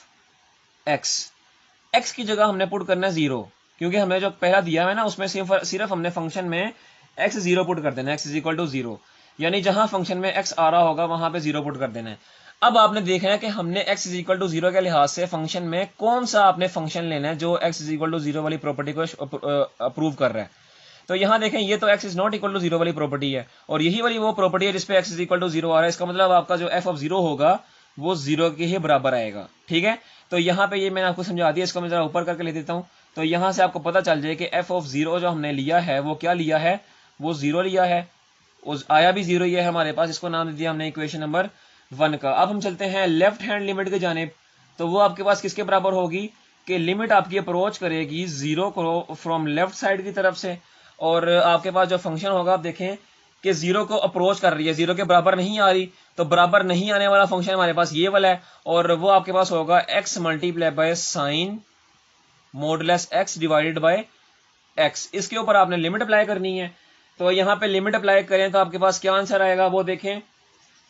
एक्स, एक्स की जगह हमने पुट करना है 0, क्योंकि हमने जो पहला दिया है ना उसमें सिर्फ हमने फंक्शन में एक्स 0 पुट कर देना है, एक्स इज इक्वल टू 0, यानी जहां फंक्शन में एक्स आ रहा होगा वहां पे 0 पुट कर देना है। अब आपने देखना है कि हमने एक्स इज इक्वल टू 0 के लिहाज से फंक्शन में कौन सा आपने फंक्शन लेना है जो एक्स इज इक्वल टू 0 वाली प्रॉपर्टी को अप्रूव कर रहा है। तो यहां देखें, ये तो x is not equal to 0 वाली प्रॉपर्टी है, और यही वाली वो प्रॉपर्टी है जिसपे x इज इक्वल टू 0 आ रहा है। इसका मतलब आपका जो f ऑफ 0 होगा वो 0 के ही बराबर आएगा। ठीक है, तो यहाँ पे ये मैंने आपको समझा दिया, इसको मैं जरा ऊपर करके ले देता हूँ। तो यहां से आपको पता चल जाए कि f ऑफ 0 जो हमने लिया है वो क्या लिया है, वो 0 लिया है, आया भी 0 ही है हमारे पास। इसको नाम दे दिया हमने इक्वेशन नंबर 1 का। अब हम चलते हैं लेफ्ट हैंड लिमिट के जानिब। तो वो आपके पास किसके बराबर होगी कि लिमिट आपकी अप्रोच करेगी 0 को फ्रॉम लेफ्ट साइड की तरफ से, और आपके पास जो फंक्शन होगा आप देखें कि जीरो को अप्रोच कर रही है, जीरो के बराबर नहीं आ रही, तो बराबर नहीं आने वाला फंक्शन हमारे पास ये वाला है, और वो आपके पास होगा x multiply by sine modulus x divided by x. इसके ऊपर आपने लिमिट अप्लाई करनी है। तो यहाँ पे लिमिट अप्लाई करें तो आपके पास क्या आंसर आएगा वो देखें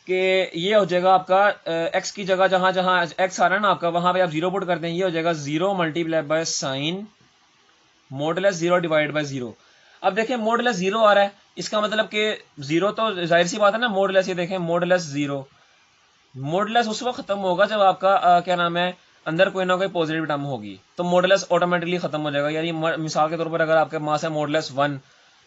कि ये हो जाएगा आपका एक्स की जगह जहां जहां एक्स आ रहा है ना आपका, वहां पे आप जीरो पुट करते हैं, ये हो जाएगा zero multiply by sine modulus zero divide by zero. अब देखें मॉडुलस जीरो आ रहा है, इसका मतलब कि जीरो तो जाहिर सी बात है ना, मॉडुलस ये देखें मॉडुलस जीरो, मॉडुलस उस वक्त खत्म होगा जब आपका क्या नाम है अंदर कोई ना कोई पॉजिटिव टर्म होगी, तो मॉडुलस ऑटोमेटिकली खत्म हो जाएगा। यानी मिसाल के तौर पर अगर आपके पास है मॉडुलस 1,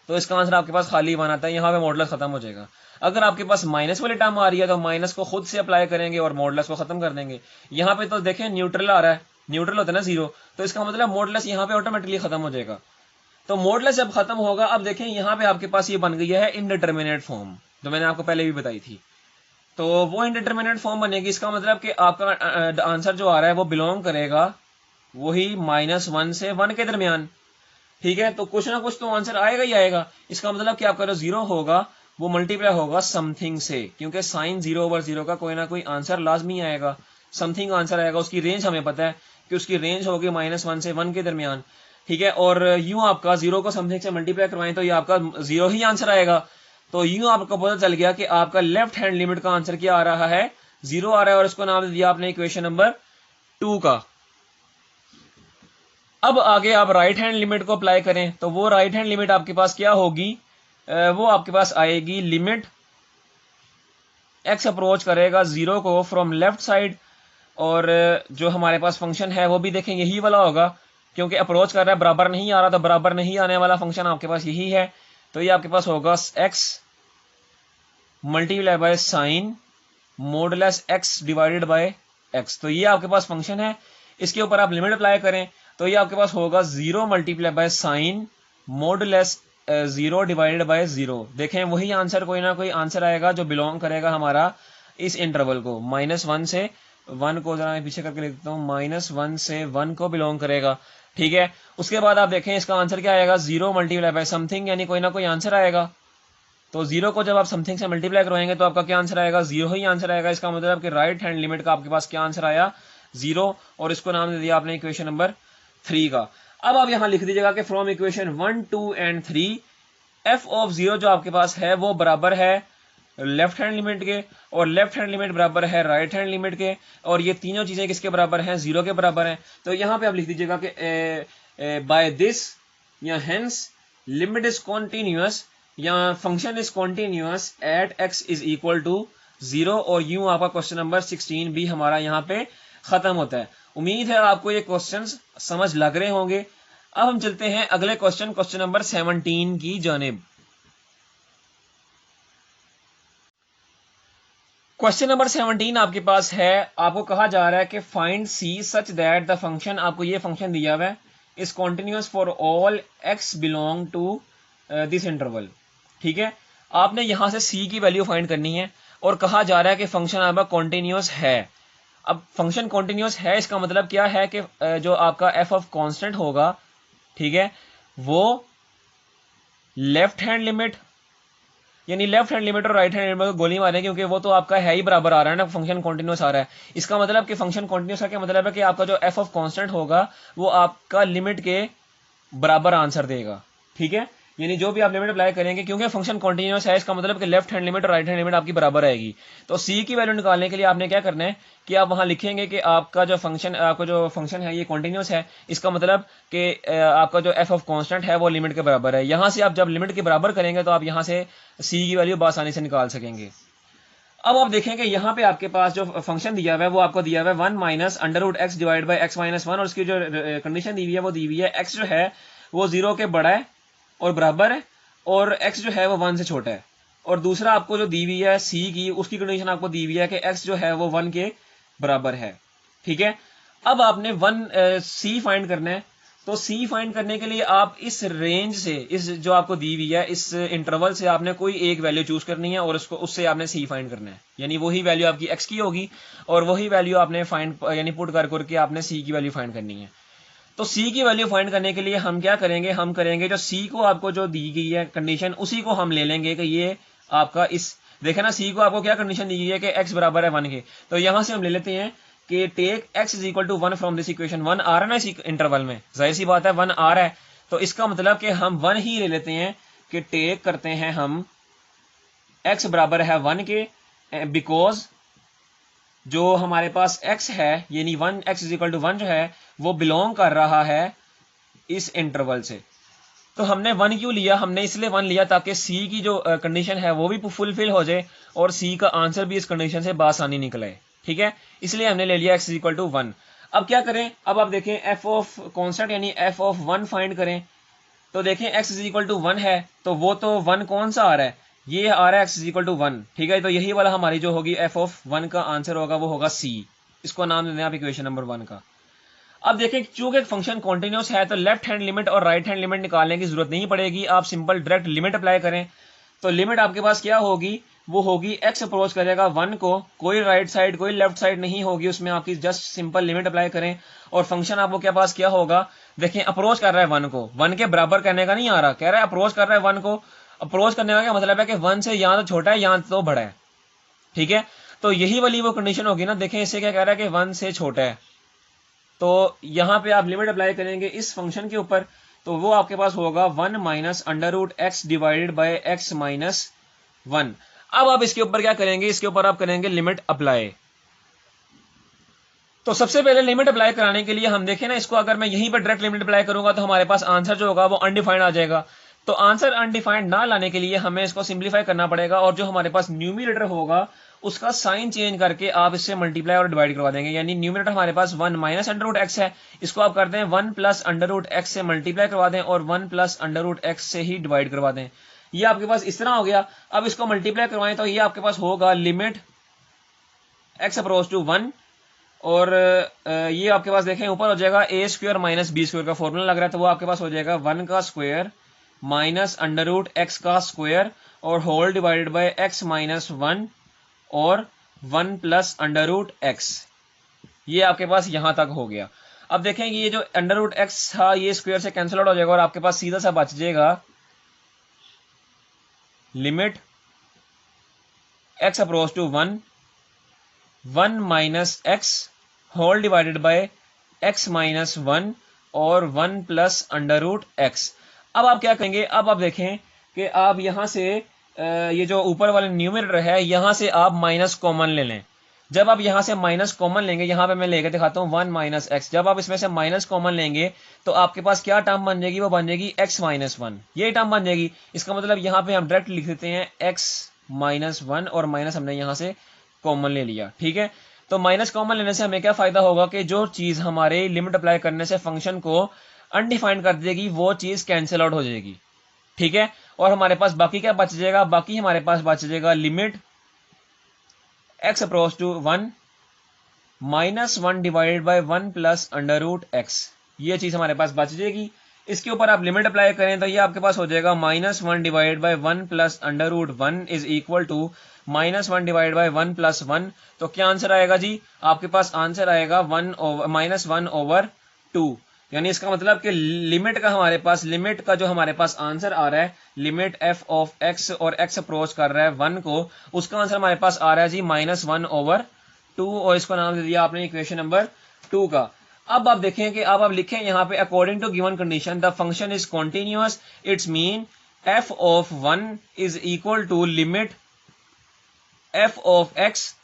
तो इसका आंसर आपके पास खाली 1 आता है, यहाँ पे मॉडुलस खत्म हो जाएगा। अगर आपके पास माइनस वाली टर्म आ रही है तो माइनस को खुद से अप्लाई करेंगे और मॉडुलस को खत्म कर देंगे। यहाँ पे तो देखें न्यूट्रल आ रहा है, न्यूट्रल होता है ना जीरो, तो इसका मतलब मॉडुलस यहाँ पे ऑटोमेटिकली खत्म हो जाएगा। तो मॉडुलस जब खत्म होगा, अब देखें यहाँ पे आपके पास ये बन गई है इनडिटरमिनेट फॉर्म, जो मैंने आपको पहले भी बताई थी। तो वो इनडिटरमिनेट फॉर्म बनेगी, इसका मतलब कि आपका आंसर जो आ रहा है वो बिलोंग करेगा वही -1 से 1 के दरमियान। ठीक है, तो कुछ ना कुछ तो आंसर आएगा ही आएगा। इसका मतलब कि आपका जो जीरो होगा वो मल्टीप्लाई होगा समथिंग से, क्योंकि साइन 0/0 का कोई ना कोई आंसर लाजमी आएगा, समथिंग आंसर आएगा। उसकी रेंज हमें पता है कि उसकी रेंज होगी -1 से 1 के दरमियान। ठीक है, और यूं आपका जीरो को समथिंग से मल्टीप्लाई करवाएं तो ये आपका जीरो ही आंसर आएगा। तो यूं आपको पता चल गया कि आपका लेफ्ट हैंड लिमिट का आंसर क्या आ रहा है, जीरो आ रहा है, और इसको नाम दे दिया आपने इक्वेशन नंबर 2 का। अब आगे आप राइट हैंड लिमिट को अप्लाई करें, तो वो राइट हैंड लिमिट आपके पास क्या होगी, वो आपके पास आएगी लिमिट एक्स अप्रोच करेगा जीरो को फ्रॉम लेफ्ट साइड, और जो हमारे पास फंक्शन है वो भी देखें यही वाला होगा, क्योंकि अप्रोच कर रहा है, बराबर नहीं आ रहा, तो बराबर नहीं आने वाला फंक्शन आपके पास यही है। तो ये आपके पास होगा x multiply by sine modulus x divided by x. तो ये आपके पास फंक्शन है, इसके ऊपर आप लिमिट अप्लाई करें तो ये आपके पास होगा zero multiply by sine modulus zero divided by zero. देखें वही आंसर, कोई ना कोई आंसर आएगा जो बिलोंग करेगा हमारा इस इंटरवल को, -1 से 1 को, जरा मैं पीछे करके लिख देता हूँ, -1 से 1 को बिलोंग करेगा। ठीक है, उसके बाद आप देखें इसका आंसर क्या आएगा, जीरो मल्टीप्लाई बाय समथिंग, यानी कोई ना कोई आंसर आएगा। तो जीरो को जब आप समथिंग से मल्टीप्लाई करवाएंगे तो आपका क्या आंसर आएगा, जीरो ही आंसर आएगा। इसका मतलब कि राइट हैंड लिमिट का आपके पास क्या आंसर आया, जीरो, और इसको नाम दे दिया आपने इक्वेशन नंबर 3 का। अब आप यहां लिख दीजिएगा कि from equation 1, 2 and 3 F of zero जो आपके पास है वो बराबर है लेफ्ट हैंड लिमिट के, और लेफ्ट हैंड लिमिट बराबर है राइट हैंड लिमिट के, और ये तीनों चीजें किसके बराबर हैं, जीरो के बराबर हैं। तो यहां पे आप लिख दीजिएगा कि बाय दिस या हेंस लिमिट इज कॉन्टिन्यूअस या function is continuous at X is equal to 0, और यूं आपका क्वेश्चन नंबर 16 भी हमारा यहाँ पे खत्म होता है। उम्मीद है आपको ये क्वेश्चंस समझ लग रहे होंगे। अब हम चलते हैं अगले क्वेश्चन, क्वेश्चन नंबर 17 की जानिब। क्वेश्चन नंबर 17 आपके पास है, आपको कहा जा रहा है कि find C such that the function, आपको ये फंक्शन दिया हुआ है, is continuous for all X belong to this interval. ठीक है, आपने यहां से सी की वैल्यू फाइंड करनी है, और कहा जा रहा है कि फंक्शन आपका कॉन्टिन्यूअस है। अब फंक्शन कॉन्टिन्यूअस है, इसका मतलब क्या है कि जो आपका एफ ऑफ कांस्टेंट होगा, ठीक है, वो लेफ्ट हैंड लिमिट, यानी लेफ्ट हैंड लिमिट और राइट हैंड लिमिट को गोली मारें, क्योंकि वो तो आपका है ही बराबर आ रहा है ना, फंक्शन कॉन्टिन्यूअस आ रहा है। इसका मतलब कि फंक्शन कॉन्टिन्यूअस का क्या मतलब है कि आपका जो एफ ऑफ कांस्टेंट होगा वो आपका लिमिट के बराबर आंसर देगा। ठीक है, यानी जो भी आप लिमिट अप्लाई करेंगे, क्योंकि फंक्शन कॉन्टिन्यूअस है, इसका मतलब कि लेफ्ट हैंड लिमिट और राइट हैंड लिमिट आपकी बराबर आएगी। तो सी की वैल्यू निकालने के लिए आपने क्या करना है कि आप वहां लिखेंगे कि आपका जो फंक्शन है ये कॉन्टिन्यूअस है, इसका मतलब कि आपका जो एफ ऑफ कांस्टेंट है वो लिमिट के बराबर है। यहां से आप जब लिमिट के बराबर करेंगे तो आप यहां से सी की वैल्यू आसानी से निकाल सकेंगे। अब आप देखेंगे यहाँ पे आपके पास जो फंक्शन दिया हुआ है वो आपको दिया हुआ है 1 minus under root X divide by X minus 1, और उसकी जो कंडीशन दी हुई है वो दी हुई है एक्स जो है वो 0 के बड़ा है और बराबर है, और x जो है वो 1 से छोटा है। और दूसरा आपको जो दी हुई है c की, उसकी कंडीशन आपको दी हुई है कि x जो है वो 1 के बराबर है। ठीक है, अब आपने c फाइंड करना है। तो c फाइंड करने के लिए आप इस रेंज से, इस जो आपको दी हुई है इस इंटरवल से आपने कोई एक वैल्यू चूज करनी है, और उससे आपने c फाइंड करना है, यानी वही वैल्यू आपकी x की होगी, और वही वैल्यू आपने फाइंड यानी पुट करके आपने c की वैल्यू फाइंड करनी है। तो C की वैल्यू फाइंड करने के लिए हम क्या करेंगे, हम करेंगे जो C को आपको जो दी गई है कंडीशन, उसी को हम ले लेंगे कि ये आपका इस देखे ना सी को आपको क्या कंडीशन दी गई है कि x बराबर है 1 के, तो यहां से हम ले लेते हैं कि take x is equal to 1 from this equation. 1 आ रहा है ना इस इंटरवल में, जाहिर सी बात है 1 आ रहा है, तो इसका मतलब कि हम 1 ही ले लेते हैं कि टेक करते हैं हम x बराबर है 1 के, बिकॉज जो हमारे पास x है यानी 1 x इज इक्वल टू 1 जो है वो बिलोंग कर रहा है इस इंटरवल से। तो हमने 1 क्यों लिया, हमने इसलिए 1 लिया ताकि सी की जो कंडीशन है वो भी फुलफिल हो जाए और सी का आंसर भी इस कंडीशन से बासानी निकले, ठीक है, इसलिए हमने ले लिया x इक्वल टू 1। अब क्या करें, अब आप देखें f ऑफ कॉन्स्टेंट यानी f ऑफ 1 फाइंड करें, तो देखें x इज इक्वल टू 1 है, तो वो तो 1 कौन सा आ रहा है, ये आ रहा है x इज इक्वल टू 1, ठीक है, तो यही वाला हमारी जो होगी f ऑफ 1 का आंसर होगा वो होगा c। इसको नाम दे दें आप इक्वेशन नंबर 1 का। अब देखें चूंकि फंक्शन कॉन्टिन्यूस है तो लेफ्ट हैंड लिमिट और राइट हैंड लिमिट निकालने की जरूरत नहीं पड़ेगी, आप सिंपल डायरेक्ट लिमिट अप्लाई करें। तो लिमिट आपके पास क्या होगी, वो होगी x अप्रोच करेगा 1 को, कोई राइट साइड कोई लेफ्ट साइड नहीं होगी उसमें, आपकी जस्ट सिंपल लिमिट अप्लाई करें और फंक्शन आपको क्या पास क्या होगा, देखें अप्रोच कर रहा है 1 को, 1 के बराबर करने का नहीं आ रहा, कह रहा है अप्रोच कर रहा है 1 को। अप्रोच करने का क्या मतलब है कि 1 से या तो छोटा है या तो बड़ा है, ठीक है, तो यही वाली वो कंडीशन होगी ना। देखें इससे क्या कह रहा है कि 1 से छोटा है, तो यहां पे आप लिमिट अप्लाई करेंगे इस फंक्शन के ऊपर, तो वो आपके पास होगा 1 minus under root X divided by X minus 1। अब आप इसके ऊपर क्या करेंगे, इसके ऊपर आप करेंगे लिमिट अप्लाई। तो सबसे पहले लिमिट अप्लाई कराने के लिए हम देखें ना इसको, अगर मैं यहीं पर डायरेक्ट लिमिट अप्लाई करूंगा तो हमारे पास आंसर जो होगा वो अनडिफाइंड आ जाएगा। तो आंसर अनडिफाइंड ना लाने के लिए हमें इसको सिंप्लीफाई करना पड़ेगा और जो हमारे पास न्यूमरेटर होगा उसका साइन चेंज करके आप इससे मल्टीप्लाई और डिवाइड करवा देंगे। यानी न्यूमरेटर हमारे पास 1 माइनस अंडर रूट एक्स है, इसको आप करते हैं 1 प्लस अंडर रूट एक्स से मल्टीप्लाई करवा दें और 1 प्लस अंडर रूट एक्स से ही डिवाइड करवा दें। ये आपके पास इस तरह हो गया। अब इसको मल्टीप्लाई करवाएं तो ये आपके पास होगा लिमिट एक्स अप्रोच टू 1 और ये आपके पास देखें ऊपर हो जाएगा ए स्क्वायर माइनस बी स्क्वायर का फॉर्मूला लग रहा है, तो वो आपके पास हो जाएगा 1 का square minus under root X का स्क्वायर और whole divided by X minus 1 और 1 प्लस अंडर रूट एक्स। ये आपके पास यहां तक हो गया। अब देखें कि ये जो अंडर रूट एक्स था ये स्क्वायर से कैंसिल आउट हो जाएगा और आपके पास सीधा सा बच जाएगा limit X approach to 1 minus X whole divided by X minus 1 और 1 प्लस अंडर रूट एक्स। अब आप क्या करेंगे, अब आप देखें कि आप यहां से ये जो ऊपर वाले न्यूमरेटर है यहां से आप माइनस कॉमन ले लें। जब आप यहां से माइनस कॉमन लेंगे, यहां पे मैं लेकर दिखाता हूं 1 माइनस एक्स, जब आप इसमें से माइनस कॉमन लेंगे तो आपके पास क्या टर्म बन जाएगी, वो बन जाएगी x माइनस 1, ये टर्म बन जाएगी। इसका मतलब यहां पे हम डायरेक्ट लिख देते हैं x माइनस 1 और माइनस हमने यहां से कॉमन ले लिया, ठीक है। तो माइनस कॉमन लेने से हमें क्या फायदा होगा कि जो चीज हमारे लिमिट अप्लाई करने से फंक्शन को अनडिफाइंड कर देगी वो चीज कैंसिल आउट हो जाएगी, ठीक है। और हमारे पास बाकी क्या बच जाएगा, बाकी हमारे पास बच जाएगा limit X approach to 1 minus 1 divided by 1 plus under root X, ये चीज हमारे पास बच जाएगी। इसके ऊपर आप लिमिट अप्लाई करें तो ये आपके पास हो जाएगा minus 1 divided by 1 plus under root 1 is equal to minus 1 divide by 1 plus 1। तो क्या आंसर आएगा जी, आपके पास आंसर आएगा माइनस 1 ओवर 2। यानी इसका मतलब कि लिमिट का हमारे पास, लिमिट का जो हमारे पास आंसर आ रहा है लिमिट एफ ऑफ एक्स और एक्स अप्रोच कर रहा है 1 को, उसका आंसर हमारे पास आ रहा है जी माइनस 1 ओवर 2 और इसको नाम दे दिया आपने इक्वेशन नंबर 2 का। अब आप देखें कि अब आप लिखें यहाँ पे according to given condition the function is continuous, it's mean F of 1 is equal to limit F of X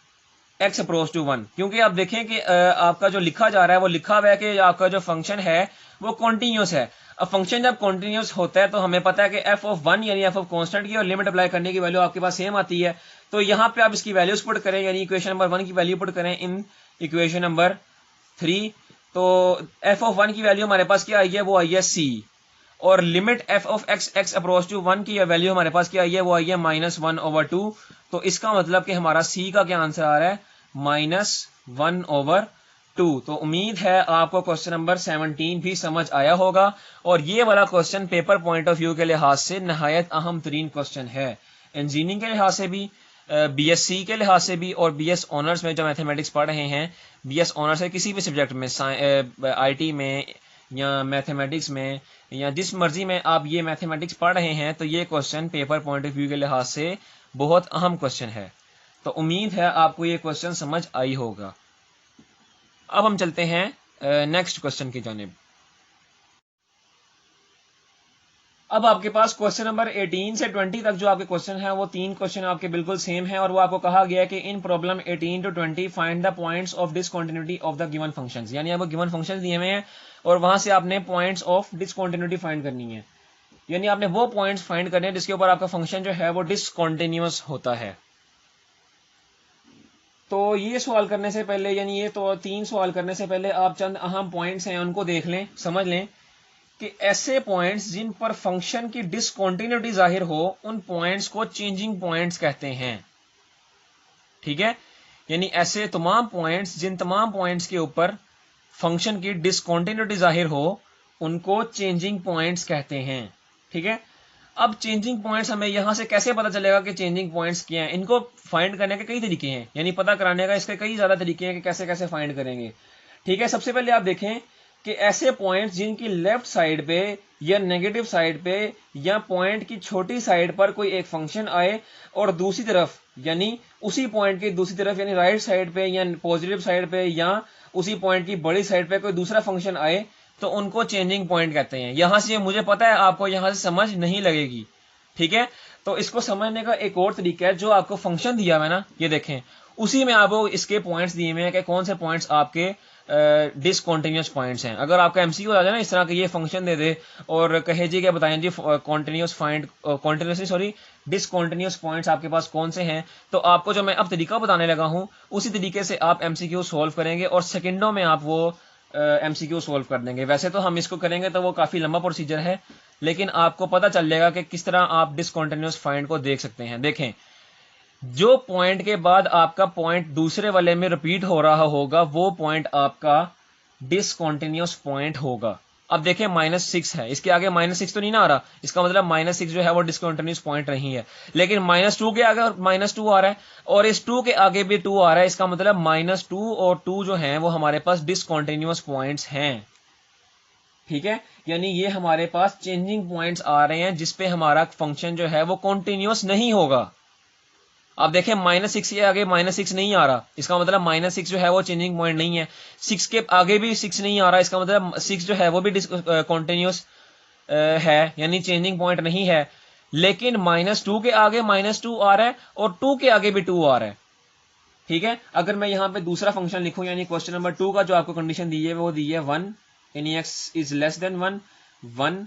X approach to 1। क्योंकि आप देखें कि आपका जो लिखा जा रहा है वो लिखा हुआ है कि आपका जो फंक्शन है वो कॉन्टिन्यूस है। अब फंक्शन जब कॉन्टिन्यूस होता है तो हमें पता है कि एफ ऑफ 1 यानी एफ ऑफ कांस्टेंट की और लिमिट अप्लाई करने की वैल्यू आपके पास सेम आती है। तो यहाँ पे आप इसकी वैल्यूज पुट करें, यानी इक्वेशन नंबर 1 की वैल्यू पुट करें इन इक्वेशन नंबर 3। तो एफ ऑफ 1 की वैल्यू हमारे पास क्या आई है, वो आई है c, और limit F of X X approach to 1 की वैल्यू हमारे पास क्या आई है, वो आई है माइनस 1 ओवर 2। तो इसका मतलब कि हमारा c का क्या आंसर आ रहा है, माइनस 1 ओवर 2। तो उम्मीद है आपको क्वेश्चन नंबर 17 भी समझ आया होगा और ये वाला question paper point of view के लिहाज से नहायत अहम तरीन क्वेश्चन है, इंजीनियरिंग के लिहाज से भी, बीएससी के लिहाज से भी और बीएस ऑनर्स में जो मैथमेटिक्स पढ़ रहे हैं, बीएस ऑनर्स है किसी भी सब्जेक्ट में, आईटी में या मैथमेटिक्स में या जिस मर्जी में आप ये मैथमेटिक्स पढ़ रहे हैं, तो ये question paper point of view के लिहाज से बहुत अहम क्वेश्चन है। तो उम्मीद है आपको ये क्वेश्चन समझ आई होगा। अब हम चलते हैं नेक्स्ट क्वेश्चन की जानिब। अब आपके पास क्वेश्चन नंबर 18 से 20 तक जो आपके क्वेश्चन है वो 3 क्वेश्चन आपके बिल्कुल सेम है, और वो आपको कहा गया है कि in problem 18 to 20 find the points of discontinuity of the given functions. यानी आपको गिवन फंक्शंस दिए हुए हैं और वहां से आपने पॉइंट्स ऑफ डिसकंटिन्यूटी फाइंड करनी है। यानी आपने वो पॉइंट्स फाइंड करने हैं जिसके ऊपर आपका फंक्शन जो है वो डिसकंटिन्यूअस होता है। तो ये सवाल करने से पहले, यानी ये तो 3 सवाल करने से पहले आप चंद अहम पॉइंट्स हैं उनको देख लें, समझ लें कि ऐसे पॉइंट्स जिन पर फंक्शन की डिसकंटिन्यूटी जाहिर हो उन पॉइंट्स को चेंजिंग पॉइंट्स कहते हैं। ठीक है, यानी ऐसे तमाम पॉइंट्स, जिन तमाम पॉइंट्स के ऊपर फंक्शन की डिसकंटिन्यूटी जाहिर हो उनको चेंजिंग पॉइंट्स कहते हैं। ठीक है, अब चेंजिंग पॉइंट्स हमें यहां से कैसे पता चलेगा कि चेंजिंग पॉइंट्स क्या हैं? इनको फाइंड करने के कई तरीके हैं, यानी पता कराने का इसके कई ज्यादा तरीके हैं कि कैसे कैसे फाइंड करेंगे। ठीक है, सबसे पहले आप देखें कि ऐसे पॉइंट्स जिनकी लेफ्ट साइड पे या नेगेटिव साइड पे या पॉइंट की छोटी साइड पर कोई एक फंक्शन आए और दूसरी तरफ, यानी उसी पॉइंट की दूसरी तरफ, यानी राइट साइड पे या पॉजिटिव साइड पे या उसी पॉइंट की बड़ी साइड पे कोई दूसरा फंक्शन आए तो उनको चेंजिंग पॉइंट कहते हैं। यहां से मुझे पता है आपको यहां से समझ नहीं लगेगी। ठीक है, तो इसको समझने का एक और तरीका है, जो आपको फंक्शन दिया हुआ है ना, ये देखें, उसी में आपको इसके पॉइंट्स दिए हुए हैं कि कौन से पॉइंट्स आपके डिसकंटिन्यूअस पॉइंट्स हैं। अगर आपका एमसीक्यू आ जाए ना इस तरह के, ये फंक्शन दे दे और कहे जी क्या बताएं जी continuous find continuously sorry discontinuous points आपके पास कौन से हैं, तो आपको जो मैं अब तरीका बताने लगा हूं उसी तरीके से आप एमसीक्यू सॉल्व करेंगे और सेकंडों में आप वो एमसीक्यू सॉल्व कर देंगे। वैसे तो हम इसको करेंगे तो वो काफी लंबा प्रोसीजर है, लेकिन आपको पता चल जाएगा कि किस तरह आप डिसकंटिन्यूअस फाइंड को देख सकते हैं। देखें, जो पॉइंट के बाद आपका पॉइंट दूसरे वाले में रिपीट हो रहा होगा वो पॉइंट आपका डिसकंटिन्यूअस पॉइंट होगा। अब देखें -6 है, इसके आगे -6 तो नहीं ना आ रहा, इसका मतलब -6 जो है वो डिसकंटिन्यूअस पॉइंट नहीं है। लेकिन -2 के आगे -2 आ रहा है और इस 2 के आगे भी 2 आ रहा है, इसका मतलब -2 और 2 जो है वो हमारे पास डिसकंटिन्यूअस पॉइंट्स हैं। ठीक है, यानी ये हमारे पास चेंजिंग पॉइंट्स आ रहे हैं जिसपे हमारा फंक्शन जो है वो कंटिन्यूअस नहीं होगा। आप देखें -6 के आगे -6 नहीं आ रहा, इसका मतलब -6 जो है वो चेंजिंग पॉइंट नहीं है। 6 के आगे भी 6 नहीं आ रहा, इसका मतलब 6 जो है वो भी कॉन्टिन्यूस है, यानी चेंजिंग पॉइंट नहीं है। लेकिन -2 के आगे -2 आ रहा है और 2 के आगे भी 2 आ रहा है। ठीक है, अगर मैं यहाँ पे दूसरा फंक्शन लिखूं, यानी क्वेश्चन नंबर 2 का जो आपको कंडीशन दी है वो दी है 1, यानी x is less than 1, 1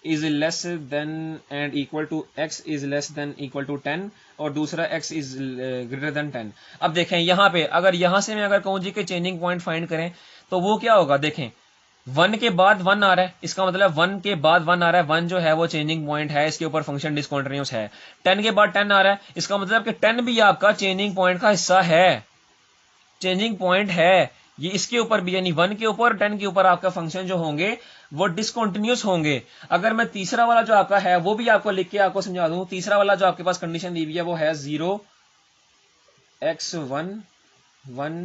is less than and equal to x is less than equal to 10 और दूसरा x इज ग्रेटर देन 10। अब देखें यहाँ पे, अगर यहां से मैं अगर कहूं जी के चेंजिंग पॉइंट फाइंड करें तो वो क्या होगा? देखें, 1 के बाद 1 आ रहा है, इसका मतलब 1 के बाद 1 आ रहा है, 1 जो है वो चेंजिंग पॉइंट है, इसके ऊपर फंक्शन डिसकंटिन्यूअस है। 10 के बाद 10 आ रहा है, इसका मतलब कि 10 भी आपका चेंजिंग पॉइंट का हिस्सा है, चेंजिंग पॉइंट है। ये इसके ऊपर भी, यानी 1 के ऊपर और 10 के ऊपर आपका फंक्शन जो होंगे वो डिसकंटिन्यूअस होंगे। अगर मैं तीसरा वाला जो आपका है वो भी आपको लिख के आपको समझा दूं, तीसरा वाला जो आपके पास कंडीशन दी हुई है वो है 0 x1 1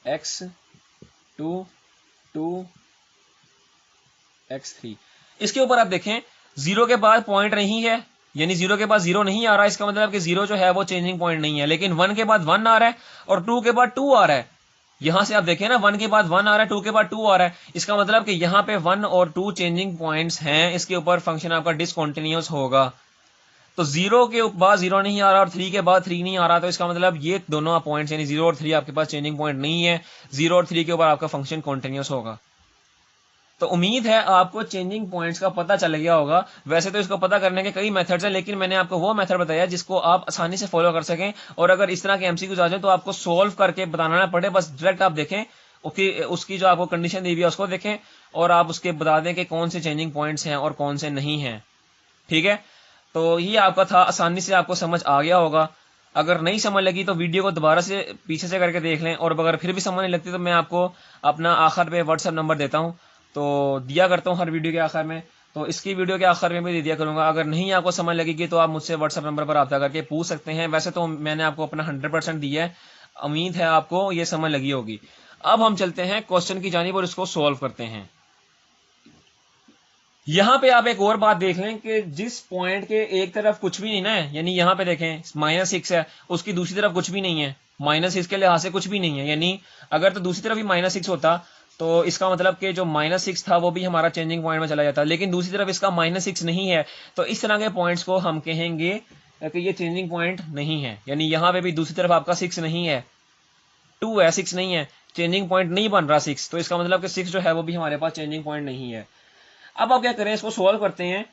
x2 2 x3। इसके ऊपर आप देखें 0 के बाद पॉइंट नहीं है, यानी 0 के बाद 0 नहीं आ रहा, इसका मतलब कि 0 जो है वो चेंजिंग पॉइंट नहीं है। लेकिन 1 के बाद 1 आ रहा है और 2 के बाद 2 आ रहा है। यहां से आप देखें ना, 1 के बाद 1 आ रहा है, 2 के बाद 2 आ रहा है, इसका मतलब कि यहां पे 1 और 2 चेंजिंग पॉइंट्स हैं, इसके ऊपर फंक्शन आपका डिसकंटिन्यूअस होगा। तो 0 के बाद 0 नहीं आ रहा और 3 के बाद 3 नहीं आ रहा, तो इसका मतलब ये दोनों पॉइंट्स यानी 0 और 3 आपके पास चेंजिंग पॉइंट नहीं है, 0 और 3 के ऊपर आपका फंक्शन कंटिन्यूअस होगा। तो उम्मीद है आपको चेंजिंग पॉइंट्स का पता चल गया होगा। वैसे तो इसको पता करने के कई मेथड्स हैं, लेकिन मैंने आपको वो मेथड बताया जिसको आप आसानी से फॉलो कर सकें, और अगर इस तरह के एमसीक्यूज आ जाए तो आपको सोल्व करके बताना ना पड़े, बस डायरेक्ट आप देखें उसकी जो आपको कंडीशन दी हुई है उसको देखें और आप उसके बता दें कि कौन से चेंजिंग पॉइंट्स हैं और कौन से नहीं हैं। ठीक है, तो ये आपका था, आसानी से आपको समझ आ गया होगा। अगर नहीं समझ लगी तो वीडियो को दोबारा से पीछे से करके देख लें, और अगर फिर भी समझ नहीं लगती तो मैं आपको अपना आखिर पे व्हाट्सएप नंबर देता हूँ, तो दिया करता हूँ हर वीडियो के आखिर में, तो इसकी वीडियो के आखिर में भी दे दिया करूंगा। अगर नहीं आपको समझ लगेगी तो आप मुझसे व्हाट्सएप नंबर पर रब्ता करके पूछ सकते हैं। वैसे तो मैंने आपको अपना 100% दिया है, उम्मीद है आपको ये समझ लगी होगी। अब हम चलते हैं क्वेश्चन की जानिब और इसको सॉल्व करते हैं। यहां पे आप एक और बात देख लें कि जिस पॉइंट के एक तरफ कुछ भी नहीं ना है, यानी यहां पे देखें -6 है, उसकी दूसरी तरफ कुछ भी नहीं है, -6 के लिहाज से कुछ भी नहीं है, यानी अगर तो दूसरी तरफ भी -6 होता तो इसका मतलब कि जो -6 था वो भी हमारा चेंजिंग पॉइंट में चला जाता, लेकिन दूसरी तरफ इसका -6 नहीं है, तो इस तरह के पॉइंट्स को हम कहेंगे कि ये चेंजिंग पॉइंट नहीं है। यानी यहाँ पे भी दूसरी तरफ आपका 6 नहीं है, 2 है, 6 नहीं है, चेंजिंग पॉइंट नहीं बन रहा 6, तो इसका मतलब कि 6 जो है वो भी हमारे पास चेंजिंग पॉइंट नहीं है। अब आप क्या करें, इसको सोल्व करते हैं।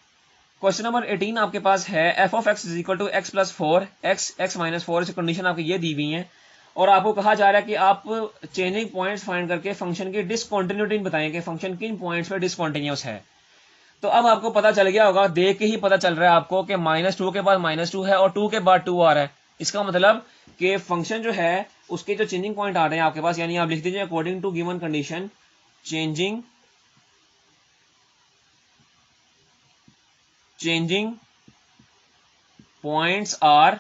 क्वेश्चन नंबर 18 आपके पास है f of x is equal to x plus 4 x minus 4, इस कंडीशन आपकी ये दी हुई है और आपको कहा जा रहा है कि आप चेंजिंग पॉइंट्स फाइंड करके फंक्शन की डिसकंटिन्यूटी बताएं कि फंक्शन किन पॉइंट्स पे डिसकंटिन्यूअस है। तो अब आपको पता चल गया होगा, देख के ही पता चल रहा है आपको कि -2 के बाद -2 है और 2 के बाद 2 आ रहा है। इसका मतलब कि फंक्शन जो है उसके जो चेंजिंग पॉइंट आ रहे हैं आपके पास, यानी आप लिख दीजिए according to given condition changing points are,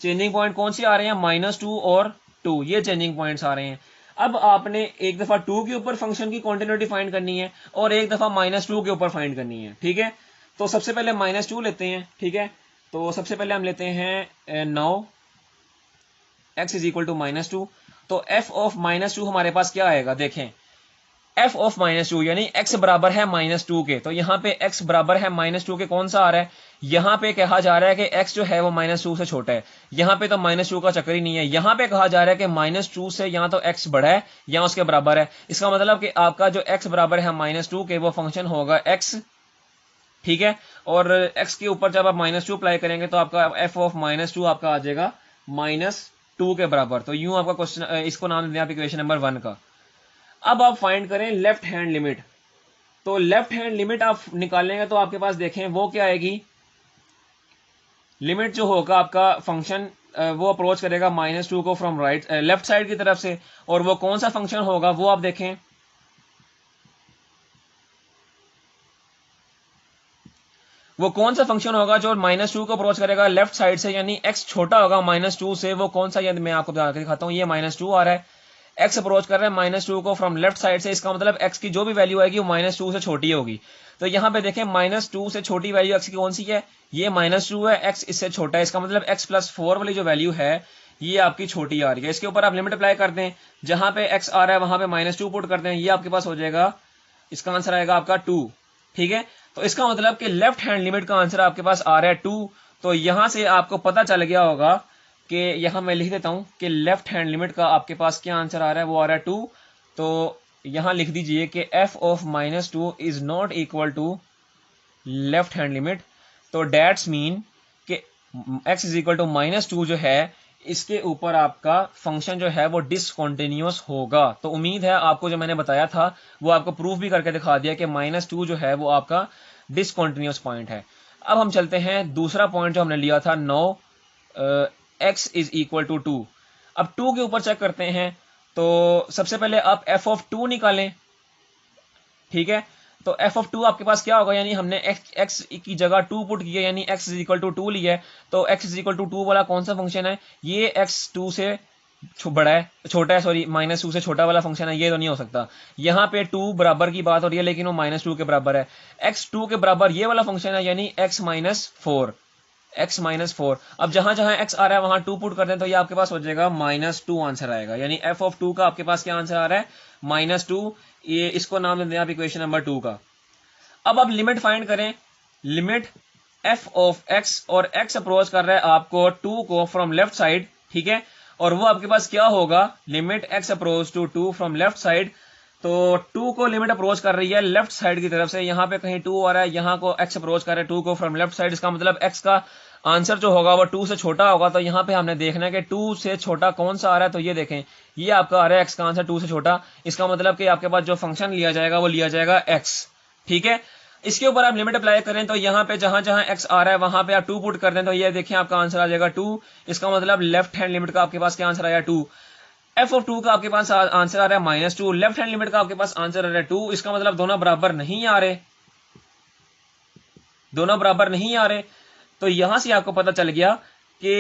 changing point कौन से आ रहे हैं, -2 और 2, ये चेंजिंग पॉइंट्स आ रहे हैं। अब आपने एक दफा 2 के ऊपर फंक्शन की कॉन्टिन्यूटी फाइंड करनी है और एक दफा -2 के ऊपर फाइंड करनी है, ठीक है। तो सबसे पहले -2 लेते हैं, ठीक है। तो सबसे पहले हम लेते हैं 9 x इज इक्वल टू -2, तो f ऑफ -2 हमारे पास क्या आएगा, देखें f ऑफ -2 यानी x बराबर है -2 के, तो यहाँ पे x बराबर है -2 के, कौन सा आ रहा है, यहाँ पे कहा जा रहा है कि x जो है वो -2 से छोटा है, यहाँ पे तो -2 का चक्कर ही नहीं है, यहाँ पे कहा जा रहा है कि -2 से यहाँ तो x बड़ा है या उसके बराबर है, इसका मतलब कि आपका जो x बराबर है -2 के वो फंक्शन होगा x, ठीक है। और x के ऊपर जब आप -2 अप्लाई करेंगे तो आपका f ऑफ -2 आपका आ जाएगा -2 के बराबर। तो यूं आपका क्वेश्चन, इसको नाम दें आप इक्वेशन नंबर 1 का। अब आप फाइंड करें लेफ्ट हैंड लिमिट, तो लेफ्ट हैंड लिमिट आप निकालेंगे तो आपके पास देखें वो क्या आएगी, लिमिट जो होगा आपका फंक्शन वो अप्रोच करेगा -2 को फ्रॉम राइट लेफ्ट साइड की तरफ से, और वो कौन सा फंक्शन होगा वो आप देखें, वो कौन सा फंक्शन होगा जो -2 को अप्रोच करेगा लेफ्ट साइड से, यानी x छोटा होगा -2 से, वो कौन सा, यानी मैं आपको दिखाता हूं, ये -2 आ रहा है, x अप्रोच कर रहे हैं -2 को फ्रॉम लेफ्ट साइड से, इसका मतलब x की जो भी वैल्यू आएगी वो -2 से छोटी होगी। तो यहाँ पे देखें -2 से छोटी वैल्यू x की कौन सी है, ये -2 है, x इससे छोटा है, इसका मतलब x प्लस 4 वाली जो वैल्यू है ये आपकी छोटी आ रही है। इसके ऊपर आप लिमिट अप्लाई कर दें, जहां पे x आ रहा है वहां पे -2 पुट कर दें, ये आपके पास हो जाएगा, इसका आंसर आएगा आपका 2, ठीक है। तो इसका मतलब कि लेफ्ट हैंड लिमिट का आंसर आपके पास आ रहा है 2। तो यहां से आपको पता चल गया होगा कि यहां मैं लिख देता हूं कि लेफ्ट हैंड लिमिट का आपके पास क्या आंसर आ रहा है, वो आ रहा है 2। तो यहां लिख दीजिए कि f of -2 is not equal to left hand limit. तो डेट्स मीन कि x इज इक्वल टू -2 जो है इसके ऊपर आपका फंक्शन जो है वो डिसकंटिन्यूअस होगा। तो उम्मीद है आपको जो मैंने बताया था वो आपको प्रूफ भी करके दिखा दिया कि -2 जो है वो आपका डिसकंटिन्यूअस पॉइंट है। अब हम चलते हैं दूसरा पॉइंट जो हमने लिया था 9 x इज इक्वल टू 2। अब 2 के ऊपर चेक करते हैं, तो सबसे पहले आप f ऑफ 2 निकालें, ठीक है। तो f ऑफ 2 आपके पास क्या होगा, यानी हमने x की जगह 2 पुट किया, यानी x इज इक्वल टू 2 लिया है, तो x इज इक्वल टू 2 वाला कौन सा फंक्शन है, ये x 2 से बड़ा है, छोटा है, सॉरी -2 से छोटा वाला फंक्शन है, ये तो नहीं हो सकता। यहाँ पे 2 बराबर की बात हो रही है लेकिन वो -2 के बराबर है, x 2 के बराबर ये वाला फंक्शन है, यानी x -4। अब जहां जहां x आ रहा है वहां 2 पुट कर दें तो ये आपके पास हो जाएगा -2 आंसर आएगा, यानी f ऑफ 2 का आपके पास क्या आंसर आ रहा है, -2। ये इसको नाम देते हैं आप इक्वेशन नंबर 2 का। अब आप लिमिट फाइंड करें, लिमिट f ऑफ x, और x अप्रोच कर रहा है आपको 2 को फ्रॉम लेफ्ट साइड, ठीक है, और वो आपके पास क्या होगा, limit x approach to 2 from left side. तो 2 को लिमिट अप्रोच कर रही है लेफ्ट साइड की तरफ से, यहाँ पे कहीं 2 आ रहा है, यहाँ को x अप्रोच कर रहा है 2 को फ्रॉम लेफ्ट साइड, इसका मतलब x का आंसर जो होगा वो 2 से छोटा होगा। तो यहाँ पे हमने देखना है कि 2 से छोटा कौन सा आ रहा है, तो ये देखें ये आपका आ रहा है x का आंसर 2 से छोटा, इसका मतलब कि आपके पास जो फंक्शन लिया जाएगा वो लिया जाएगा x, ठीक है। इसके ऊपर आप लिमिट अप्लाई करें तो यहाँ पे जहां जहां x आ रहा है वहां पे आप 2 पुट कर दें, तो ये देखें आपका आंसर आ जाएगा 2, इसका मतलब लेफ्ट हैंड लिमिट का आपके पास क्या आंसर आया 2। f ऑफ 2 का आपके पास आंसर आ रहा है -2, लेफ्ट हैंड लिमिट का आपके पास आंसर आ रहा है 2, इसका मतलब दोनों बराबर नहीं आ रहे, दोनों बराबर नहीं आ रहे। तो यहां से आपको पता चल गया कि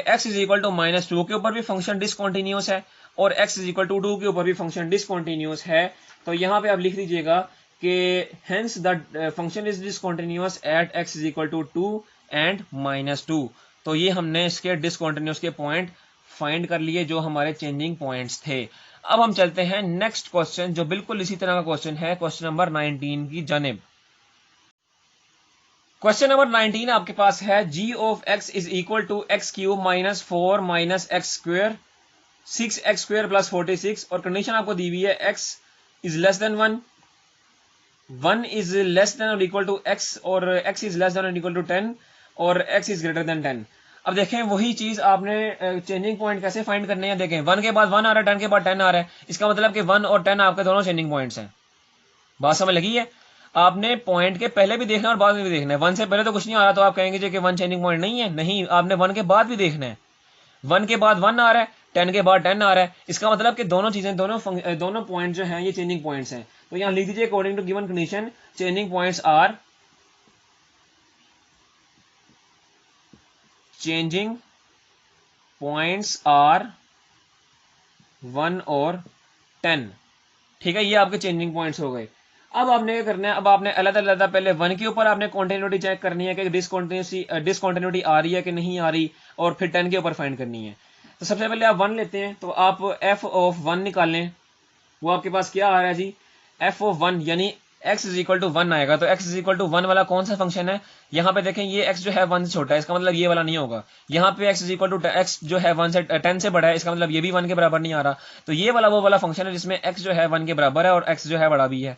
x इज इक्वल टू -2 के ऊपर भी फंक्शन डिसकंटिन्यूअस है और x इज इक्वल टू 2 के ऊपर भी फंक्शन डिसकंटिन्यूअस है। तो यहां पे आप लिख दीजिएगा कि hence the function is discontinuous at x is equal to 2 and -2। तो ये हमने इसके डिसकंटिन्यूअस के पॉइंट फाइंड कर लिए जो हमारे चेंजिंग पॉइंट्स थे। अब हम चलते हैं नेक्स्ट क्वेश्चन जो बिल्कुल इसी तरह का क्वेश्चन है, क्वेश्चन नंबर 19 की जानिब। क्वेश्चन नंबर 19 आपके पास है g of x is equal to X cube minus 4 minus X square 6x square plus 46 और कंडीशन आपको दी हुई है x is less than 1, 1 is less than और इक्वल टू x और x इज लेस देन और इक्वल टू 10 और x is greater than 10। अब देखें वही चीज आपने चेंजिंग पॉइंट कैसे फाइंड करने हैं। देखें 1 के बाद 1 आ रहा है, 10 के बाद 10 आ रहा है, इसका मतलब कि 1 और 10 आपके दोनों चेंजिंग पॉइंट्स हैं। बात समझ लगी है? आपने पॉइंट के पहले भी देखना है और बाद में भी देखना है। 1 से पहले तो कुछ नहीं आ रहा तो आप कहेंगे जी कि 1 चेंजिंग पॉइंट नहीं है, नहीं, आपने 1 के बाद भी देखना है। 1 के बाद 1 आ रहा है, 10 के बाद 10 आ रहा है, इसका मतलब कि दोनों चीजें दोनों पॉइंट जो हैं ये चेंजिंग पॉइंट्स हैं। तो यहां लिख दीजिए according to given condition changing points are changing points are 1 और 10। ठीक है, ये आपके चेंजिंग पॉइंट्स हो गए। अब आपने क्या करना है, अब आपने अलग-अलग पहले 1 के ऊपर आपने कॉन्टिन्यूटी चेक करनी है कि डिसकॉन्टिन्यूटी आ रही है कि नहीं आ रही, और फिर 10 के ऊपर फाइंड करनी है। तो सबसे पहले आप 1 लेते हैं, तो आप f ऑफ 1 निकालें। वो आपके पास क्या आ रहा है जी, f ऑफ 1 यानी x इज इक्वल टू 1 आएगा। तो x इज इक्वल टू 1 वाला कौन सा फंक्शन है, यहाँ पे देखें ये x जो है 1 से छोटा है, इसका मतलब ये वाला नहीं होगा। यहाँ पे x is equal to x जो है 1 से 10 से बड़ा है, इसका मतलब ये भी 1 के बराबर नहीं आ रहा। तो ये वाला वो वाला फंक्शन है जिसमें x जो है 1 के बराबर है और x जो है बड़ा भी है।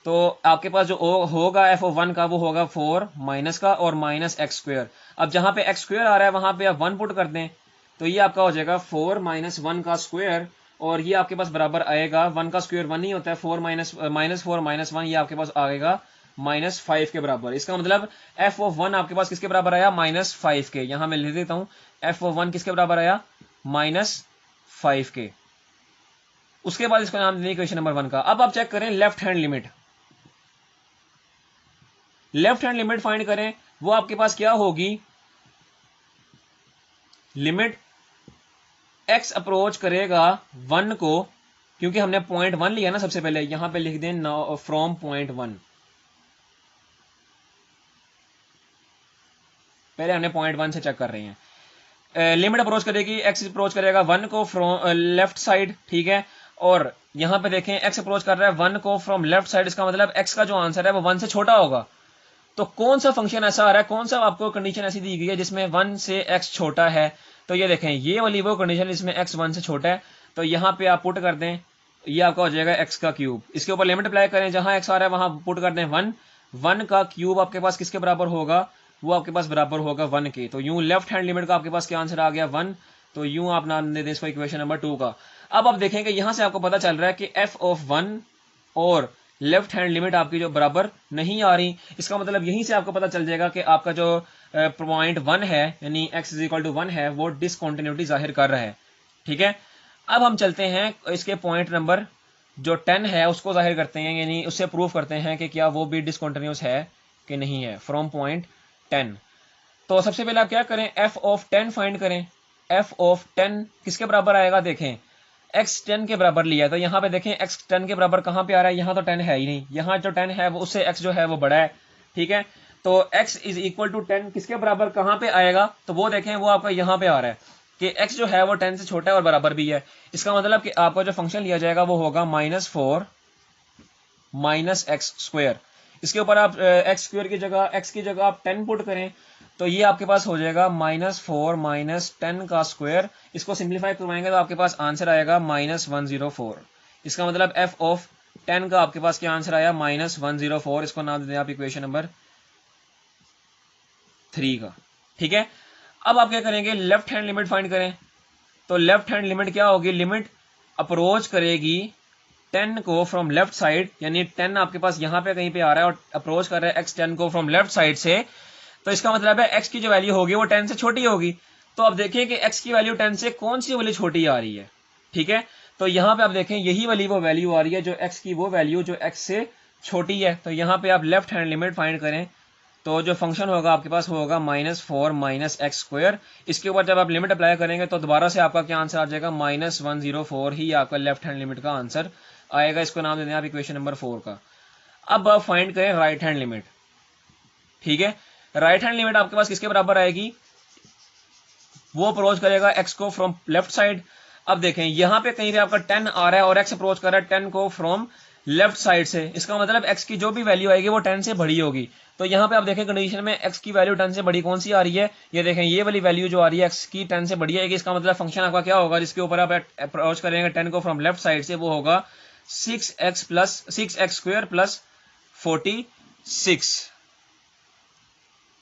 तो आपके पास जो होगा f ऑफ 1 का वो होगा 4 माइनस का और माइनस एक्स स्क्वेयर। अब जहां पे x स्क्वेयर आ रहा है वहां पे आप 1 पुट कर दें, तो ये आपका हो जाएगा 4 माइनस 1 का स्क्वेयर, और ये आपके पास बराबर आएगा 1 का स्क्वेयर 1 ही होता है, 4 माइनस 4 माइनस 1 ये आपके पास आएगा -5 के बराबर। इसका मतलब f ऑफ 1 आपके पास किसके बराबर आया, -5 के। यहां मैं लिख देता हूं f ऑफ 1 किसके बराबर आया, -5 के। उसके बाद इसका नाम देंगे इक्वेशन नंबर 1 का। अब आप चेक करें left hand limit, left hand limit find करें। वो आपके पास क्या होगी, लिमिट x अप्रोच करेगा 1 को, क्योंकि हमने पॉइंट 1 लिया ना सबसे पहले, यहां पे लिख दें फ्रॉम पॉइंट 1। पहले हमने पॉइंट 1 से चेक कर रहे हैं। लिमिट अप्रोच करेगी, x अप्रोच करेगा 1 को फ्रॉम लेफ्ट साइड, ठीक है। और यहां पे देखें x अप्रोच कर रहा है 1 को फ्रॉम लेफ्ट साइड, इसका मतलब x का जो आंसर है वो 1 से छोटा होगा। तो कौन सा फंक्शन ऐसा आ रहा है, कौन सा आपको कंडीशन ऐसी दी गई है जिसमें 1 से x छोटा है। तो ये देखें ये वाली वो कंडीशन जिसमें x 1 से छोटा है। तो यहां पे आप पुट कर दें, ये आपका हो जाएगा x का क्यूब। इसके ऊपर लिमिट अप्लाई करें, जहां x आ रहा है वहां पुट कर दें 1, 1 का क्यूब आपके पास किसके बराबर होगा, वो आपके पास बराबर होगा 1 के। तो यूं लेफ्ट हैंड लिमिट का आपके पास क्या आंसर आ गया, 1। तो यूं आप नाम दे दें इसको इक्वेशन नंबर 2 का। अब आप देखेंगे यहां से आपको पता चल रहा है कि f ऑफ 1 और लेफ्ट हैंड लिमिट आपकी जो बराबर नहीं आ रही। इसका मतलब यहीं से आपको पता चल जाएगा कि आपका जो पॉइंट 1 है यानी x इज इक्वल टू 1 है वो डिसकॉन्टिन्यूटी जाहिर कर रहा है। ठीक है, अब हम चलते हैं इसके पॉइंट नंबर जो 10 है उसको जाहिर करते हैं, यानी उससे प्रूव करते हैं कि क्या वो भी डिसकॉन्टिन्यूस है कि नहीं है, फ्रॉम पॉइंट 10। तो सबसे पहले आप क्या करें, f ऑफ 10 फाइंड करें। f ऑफ 10 किसके बराबर आएगा, देखें x 10 के बराबर लिया, तो यहाँ पे देखें x 10 के बराबर कहाँ पे आ रहा है, यहाँ तो 10 है ही नहीं, यहाँ जो 10 है वो उससे x जो है वो बड़ा है। ठीक है, तो x इज इक्वल टू 10 किसके बराबर कहाँ पे आएगा, तो वो देखें वो आपका यहाँ पे आ रहा है कि x जो है वो 10 से छोटा है और बराबर भी है। इसका मतलब कि आपका जो फंक्शन लिया जाएगा वो होगा -4 माइनस एक्स स्क्वेयर। इसके ऊपर आप एक्स स्क्वेयर की जगह x की जगह आप 10 पुट करें, तो ये आपके पास हो जाएगा -4 माइनस 10 का स्क्वायर। इसको सिंप्लीफाई करवाएंगे तो आपके पास आंसर आएगा -104। इसका मतलब f ऑफ 10 का आपके पास क्या आंसर आया, -104। इसको नाम दें आप इक्वेशन नंबर 3 का। ठीक है, अब आप क्या करेंगे, लेफ्ट हैंड लिमिट फाइंड करें। तो लेफ्ट हैंड लिमिट क्या होगी, लिमिट अप्रोच करेगी 10 को फ्रॉम लेफ्ट साइड, यानी 10 आपके पास यहाँ पे कहीं पे आ रहा है और अप्रोच कर रहा है x 10 को फ्रॉम लेफ्ट साइड से। तो इसका मतलब है x की जो वैल्यू होगी वो 10 से छोटी होगी। तो अब देखें कि x की वैल्यू 10 से कौन सी वाली छोटी आ रही है। ठीक है, तो यहाँ पे आप देखें यही वाली वो वैल्यू आ रही है जो x की वो वैल्यू जो x से छोटी है। तो यहाँ पे आप लेफ्ट हैंड लिमिट फाइंड करें, तो जो फंक्शन होगा आपके पास होगा -4 माइनस एक्स स्क्वायर। इसके ऊपर जब आप लिमिट अप्लाई करेंगे तो दोबारा से आपका क्या आंसर आ जाएगा, -104 ही आपका लेफ्ट हैंड लिमिट का आंसर आएगा। इसको नाम देते हैं आप इक्वेशन नंबर 4 का। अब आप फाइंड करें राइट हैंड लिमिट। ठीक है, राइट हैंड लिमिट आपके पास किसके बराबर आएगी, वो अप्रोच करेगा x को फ्रॉम लेफ्ट साइड। अब देखें यहां पे कहीं पे आपका 10 आ रहा है और x अप्रोच कर रहा है 10 को फ्रॉम लेफ्ट साइड से, इसका मतलब x की जो भी वैल्यू आएगी वो 10 से बड़ी होगी। तो यहां पे आप देखें कंडीशन में x की वैल्यू 10 से बड़ी कौन सी आ रही है, ये देखें ये वाली वैल्यू जो आ रही है x की 10 से बड़ी आएगी। इसका मतलब फंक्शन आपका क्या होगा जिसके ऊपर आप अप्रोच करेंगे 10 को फ्रॉम लेफ्ट साइड से, वो होगा 6x स्क्वायर प्लस 46,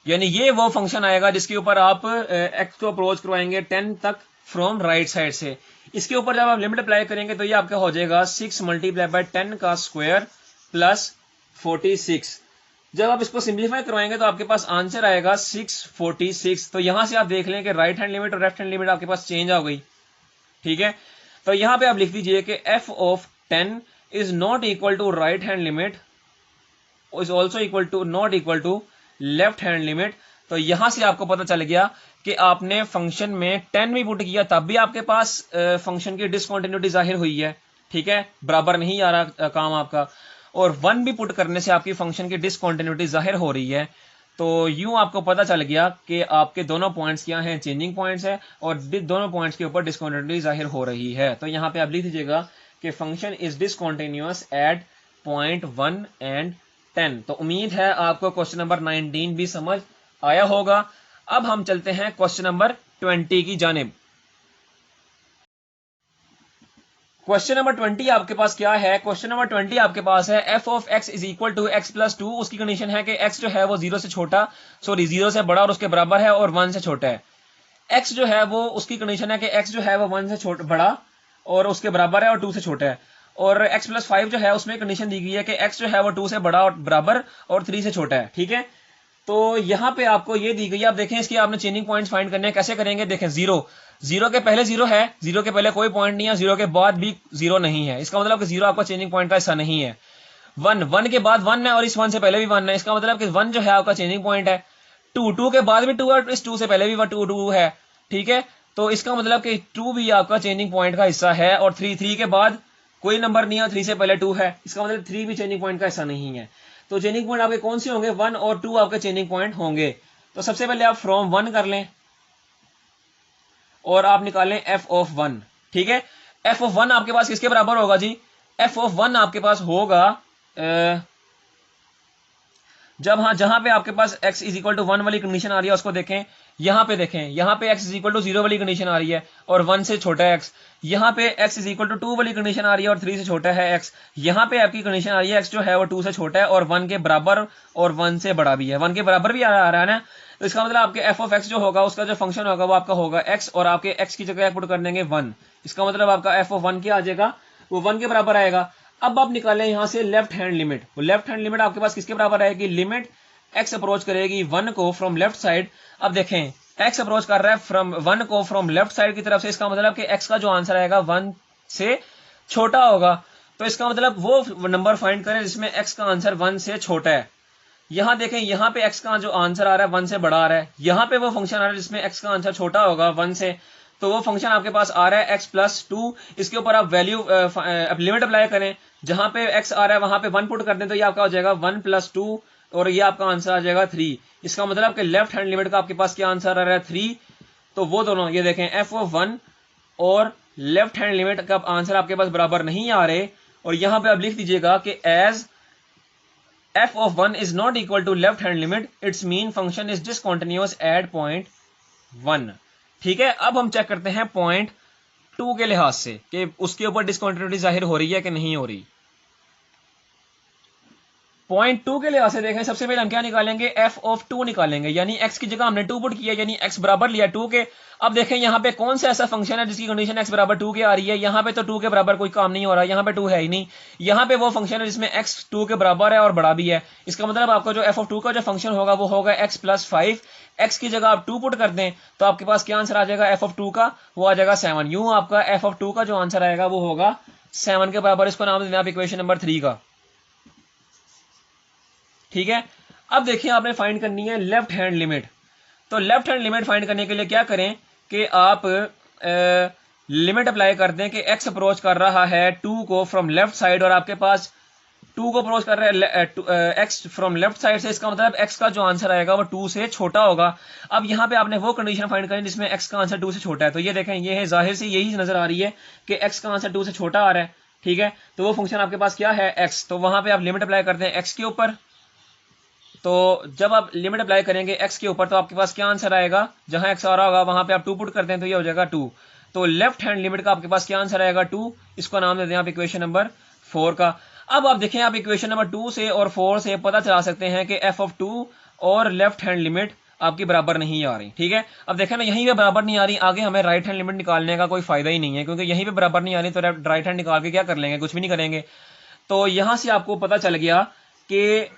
यानी ये वो फंक्शन आएगा जिसके ऊपर आप x को अप्रोच करवाएंगे 10 तक फ्रॉम राइट साइड से। इसके ऊपर जब आप लिमिट अप्लाई करेंगे तो ये आपका हो जाएगा 6 मल्टीप्लाई बाय 10 का स्क्वायर प्लस 46। जब आप इसको सिंप्लीफाई करवाएंगे तो आपके पास आंसर आएगा 646। तो यहां से आप देख लें कि राइट हैंड लिमिट और लेफ्ट हैंड लिमिट आपके पास चेंज हो गई। ठीक है, तो यहां पे आप लिख दीजिए कि f of 10 is not equal to right hand limit is also equal to not equal to left hand limit. तो यहां से आपको पता चल गया कि आपने फंक्शन में 10 भी पुट किया तब भी आपके पास फंक्शन की डिसकंटिन्यूटी जाहिर हुई है। ठीक है, बराबर नहीं आ रहा काम आपका, और 1 भी पुट करने से आपकी फंक्शन की डिसकंटिन्यूटी जाहिर हो रही है। तो यूं आपको पता चल गया कि आपके दोनों पॉइंट्स क्या हैं, चेंजिंग पॉइंट्स है, और दोनों पॉइंट्स के ऊपर डिसकंटिन्यूटी जाहिर हो रही है। तो यहां पे आप लिख दीजिएगा कि function is discontinuous at point 1 and 10। तो उम्मीद है आपको क्वेश्चन नंबर 19 भी समझ आया होगा। अब हम चलते हैं क्वेश्चन नंबर 20 की जानिब। क्वेश्चन नंबर 20 आपके पास क्या है, क्वेश्चन नंबर 20 आपके पास है f of x is equal to x plus 2। उसकी कंडीशन है कि x जो है वो 0 से छोटा, सॉरी 0 से बड़ा और उसके बराबर है, और 1 से छोटा है। x जो है वो, उसकी कंडीशन है कि x जो है वो 1 से छोटा बड़ा और उसके बराबर है, और 2 से छोटा है। और x प्लस 5 जो है उसमें कंडीशन दी गई है कि x जो है वो 2 से बड़ा और बराबर और 3 से छोटा है। ठीक है, तो यहां पे आपको ये दी गई है। आप देखें इसकी आपने चेंजिंग पॉइंट्स फाइंड करने हैं, कैसे करेंगे, देखें 0 के पहले 0 है, 0 के पहले कोई पॉइंट नहीं है, 0 के बाद भी 0 नहीं है, इसका मतलब कि 0 आपका चेंजिंग पॉइंट का हिस्सा नहीं है। 1 के बाद 1 है और इस 1 से पहले भी 1 है, इसका मतलब कि 1 जो है आपका चेंजिंग पॉइंट है। 2 के बाद भी 2 है, इस 2 से पहले भी 2 है। ठीक है, तो इसका मतलब कि 2 भी आपका चेंजिंग पॉइंट का हिस्सा है, और 3 के बाद कोई नंबर नहीं है, 3 से पहले 2 है, इसका मतलब 3 भी चेंजिंग पॉइंट का हिस्सा नहीं है। तो चेंजिंग पॉइंट आपके कौन से होंगे, 1 और 2 आपके चेंजिंग पॉइंट होंगे। तो सबसे पहले आप फ्रॉम 1 कर लें और आप निकालें f ऑफ 1। ठीक है, f ऑफ 1 आपके पास किसके बराबर होगा जी, f ऑफ 1 आपके पास होगा जहां पे आपके पास x इज इक्वल टू 1 वाली कंडीशन आ रही है उसको देखें। यहां पे देखें, यहां पे x इज इक्वल टू 0 वाली कंडीशन आ रही है और 1 से छोटा है x। यहां पे x इज इक्वल टू 2 वाली कंडीशन आ रही है और 3 से छोटा है x। यहां पे आपकी कंडीशन आ रही है x जो है वो 2 से छोटा है और 1 के बराबर और 1 से बड़ा भी है, 1 के बराबर भी आ रहा है ना। तो इसका मतलब आपके f ऑफ x जो होगा उसका जो फंक्शन होगा वो आपका होगा x, और आपके x की जगह पुट कर देंगे 1। इसका मतलब आपका f ऑफ 1 क्या आ जाएगा, वो 1 के बराबर आएगा। अब आप निकालें यहां से लेफ्ट हैंड लिमिट। वो लेफ्ट हैंड लिमिट आपके पास किसके बराबर आएगी, लिमिट x अप्रोच करेगी 1 को फ्रॉम लेफ्ट साइड। अब देखें x अप्रोच कर रहा है फ्रॉम 1 को फ्रॉम लेफ्ट साइड की तरफ से, इसका मतलब कि x का जो आंसर आएगा 1 से छोटा होगा। तो इसका मतलब वो नंबर फाइंड करें जिसमें x का आंसर 1 से छोटा है। यहां देखें, यहां पे x का जो आंसर आ रहा है 1 से बड़ा आ रहा है, यहां पे वो फंक्शन आ रहा है जिसमें x का आंसर छोटा होगा 1 से। तो वो फंक्शन आपके पास आ रहा है x प्लस 2। इसके ऊपर आप वैल्यू लिमिट अप्लाई करें, जहां पे x आ रहा है वहां पे 1 पुट कर दें तो ये आपका हो जाएगा 1 प्लस 2, और ये आपका आंसर आ जाएगा 3। इसका मतलब कि लेफ्ट हैंड लिमिट का आपके पास क्या आंसर आ रहा है 3। तो वो दोनों ये देखें f ऑफ 1 और लेफ्ट हैंड लिमिट का आंसर आपके पास बराबर नहीं आ रहे, और यहां पे आप लिख दीजिएगा कि as f of 1 is not equal to left hand limit, its mean function is discontinuous at point 1। ठीक है, अब हम चेक करते हैं पॉइंट 2 के लिहाज से कि उसके ऊपर डिसकंटिन्यूटी जाहिर हो रही है कि नहीं हो रही। पॉइंट 2 के लिहाज से देखें, सबसे पहले हम क्या निकालेंगे, f ऑफ 2 निकालेंगे, यानी x की जगह हमने 2 पुट किया, यानी x बराबर लिया 2 के। अब देखें यहाँ पे कौन सा ऐसा फंक्शन है जिसकी कंडीशन x बराबर 2 के आ रही है। यहाँ पे तो 2 के बराबर कोई काम नहीं हो रहा, यहाँ पे 2 है ही नहीं। यहाँ पे वो फंक्शन है जिसमें x 2 के बराबर है और बड़ा भी है। इसका मतलब आपका जो f ऑफ 2 का जो फंक्शन होगा वो होगा x प्लस 5। x की जगह आप 2 पुट कर दें तो आपके पास क्या आंसर आ जाएगा f ऑफ 2 का, वो आ जाएगा 7। यूं आपका f ऑफ 2 का जो आंसर आएगा वो होगा 7 के बराबर। इसको नाम देना आप इक्वेशन नंबर 3 का। ठीक है, अब देखिए आपने फाइंड करनी है लेफ्ट हैंड लिमिट। तो लेफ्ट हैंड लिमिट फाइंड करने के लिए क्या करें कि आप लिमिट अप्लाई कर दें कि x अप्रोच कर रहा है 2 को फ्रॉम लेफ्ट साइड, और आपके पास 2 को अप्रोच कर रहा है एक्स फ्रॉम लेफ्ट साइड से, इसका मतलब एक्स का जो आंसर आएगा वो 2 से छोटा होगा। अब यहाँ पे आपने वो कंडीशन फाइंड करनी जिसमें एक्स का आंसर 2 से छोटा है। तो ये देखें, ये है जाहिर से यही नजर आ रही है कि एक्स का आंसर 2 से छोटा आ रहा है, ठीक है। तो वो फंक्शन आपके पास क्या है, एक्स। तो वहां पे आप लिमिट अप्लाई करते हैं एक्स के ऊपर। तो जब आप लिमिट अप्लाई करेंगे एक्स के ऊपर तो आपके पास क्या आंसर आएगा, जहां एक्स आ रहा होगा वहां पे आप 2 पुट करते हैं तो ये हो जाएगा 2। तो लेफ्ट हैंड लिमिट का आपके पास क्या आंसर आएगा 2। इसको नाम देते हैं आप इक्वेशन नंबर 4 का। अब आप देखें, आप इक्वेशन नंबर 2 से और 4 से पता चला सकते हैं कि एफ ऑफ 2 और लेफ्ट हैंड लिमिट आपकी बराबर नहीं आ रही, ठीक है। अब देखें ना, यहीं पे बराबर नहीं आ रही, आगे हमें राइट हैंड लिमिट निकालने का कोई फायदा ही नहीं है, क्योंकि यहीं पे बराबर नहीं आ रही तो राइट हैंड निकाल के क्या कर लेंगे, कुछ भी नहीं करेंगे। तो यहां से आपको पता चल गया कि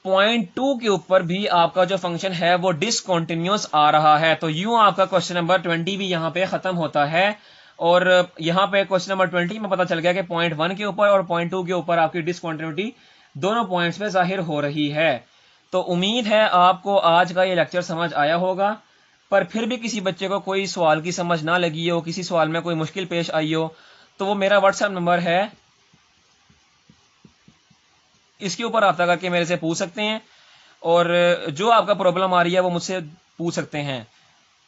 पॉइंट 2 के ऊपर भी आपका जो फंक्शन है वो डिसकंटिन्यूअस आ रहा है। तो यूं आपका क्वेश्चन नंबर 20 भी यहाँ पे खत्म होता है। और यहाँ पे क्वेश्चन नंबर 20 में पता चल गया कि पॉइंट 1 के ऊपर और पॉइंट 2 के ऊपर आपकी डिसकंटिन्यूटी दोनों पॉइंट्स पे जाहिर हो रही है। तो उम्मीद है आपको आज का ये लेक्चर समझ आया होगा। पर फिर भी किसी बच्चे को कोई सवाल की समझ ना लगी हो, किसी सवाल में कोई मुश्किल पेश आई हो, तो वो मेरा व्हाट्सएप नंबर है, इसके ऊपर रब्ता करके मेरे से पूछ सकते हैं। और जो आपका प्रॉब्लम आ रही है वो मुझसे पूछ सकते हैं।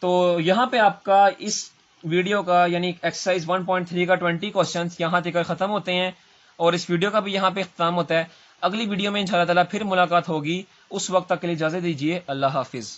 तो यहाँ पे आपका इस वीडियो का यानी एक्सरसाइज 1.3 का 20 क्वेश्चंस यहाँ तक खत्म होते हैं और इस वीडियो का भी यहाँ पे खत्म होता है। अगली वीडियो में इंशाल्लाह ताला फिर मुलाकात होगी। उस वक्त तक के लिए इजाजत दीजिए। अल्लाह हाफिज।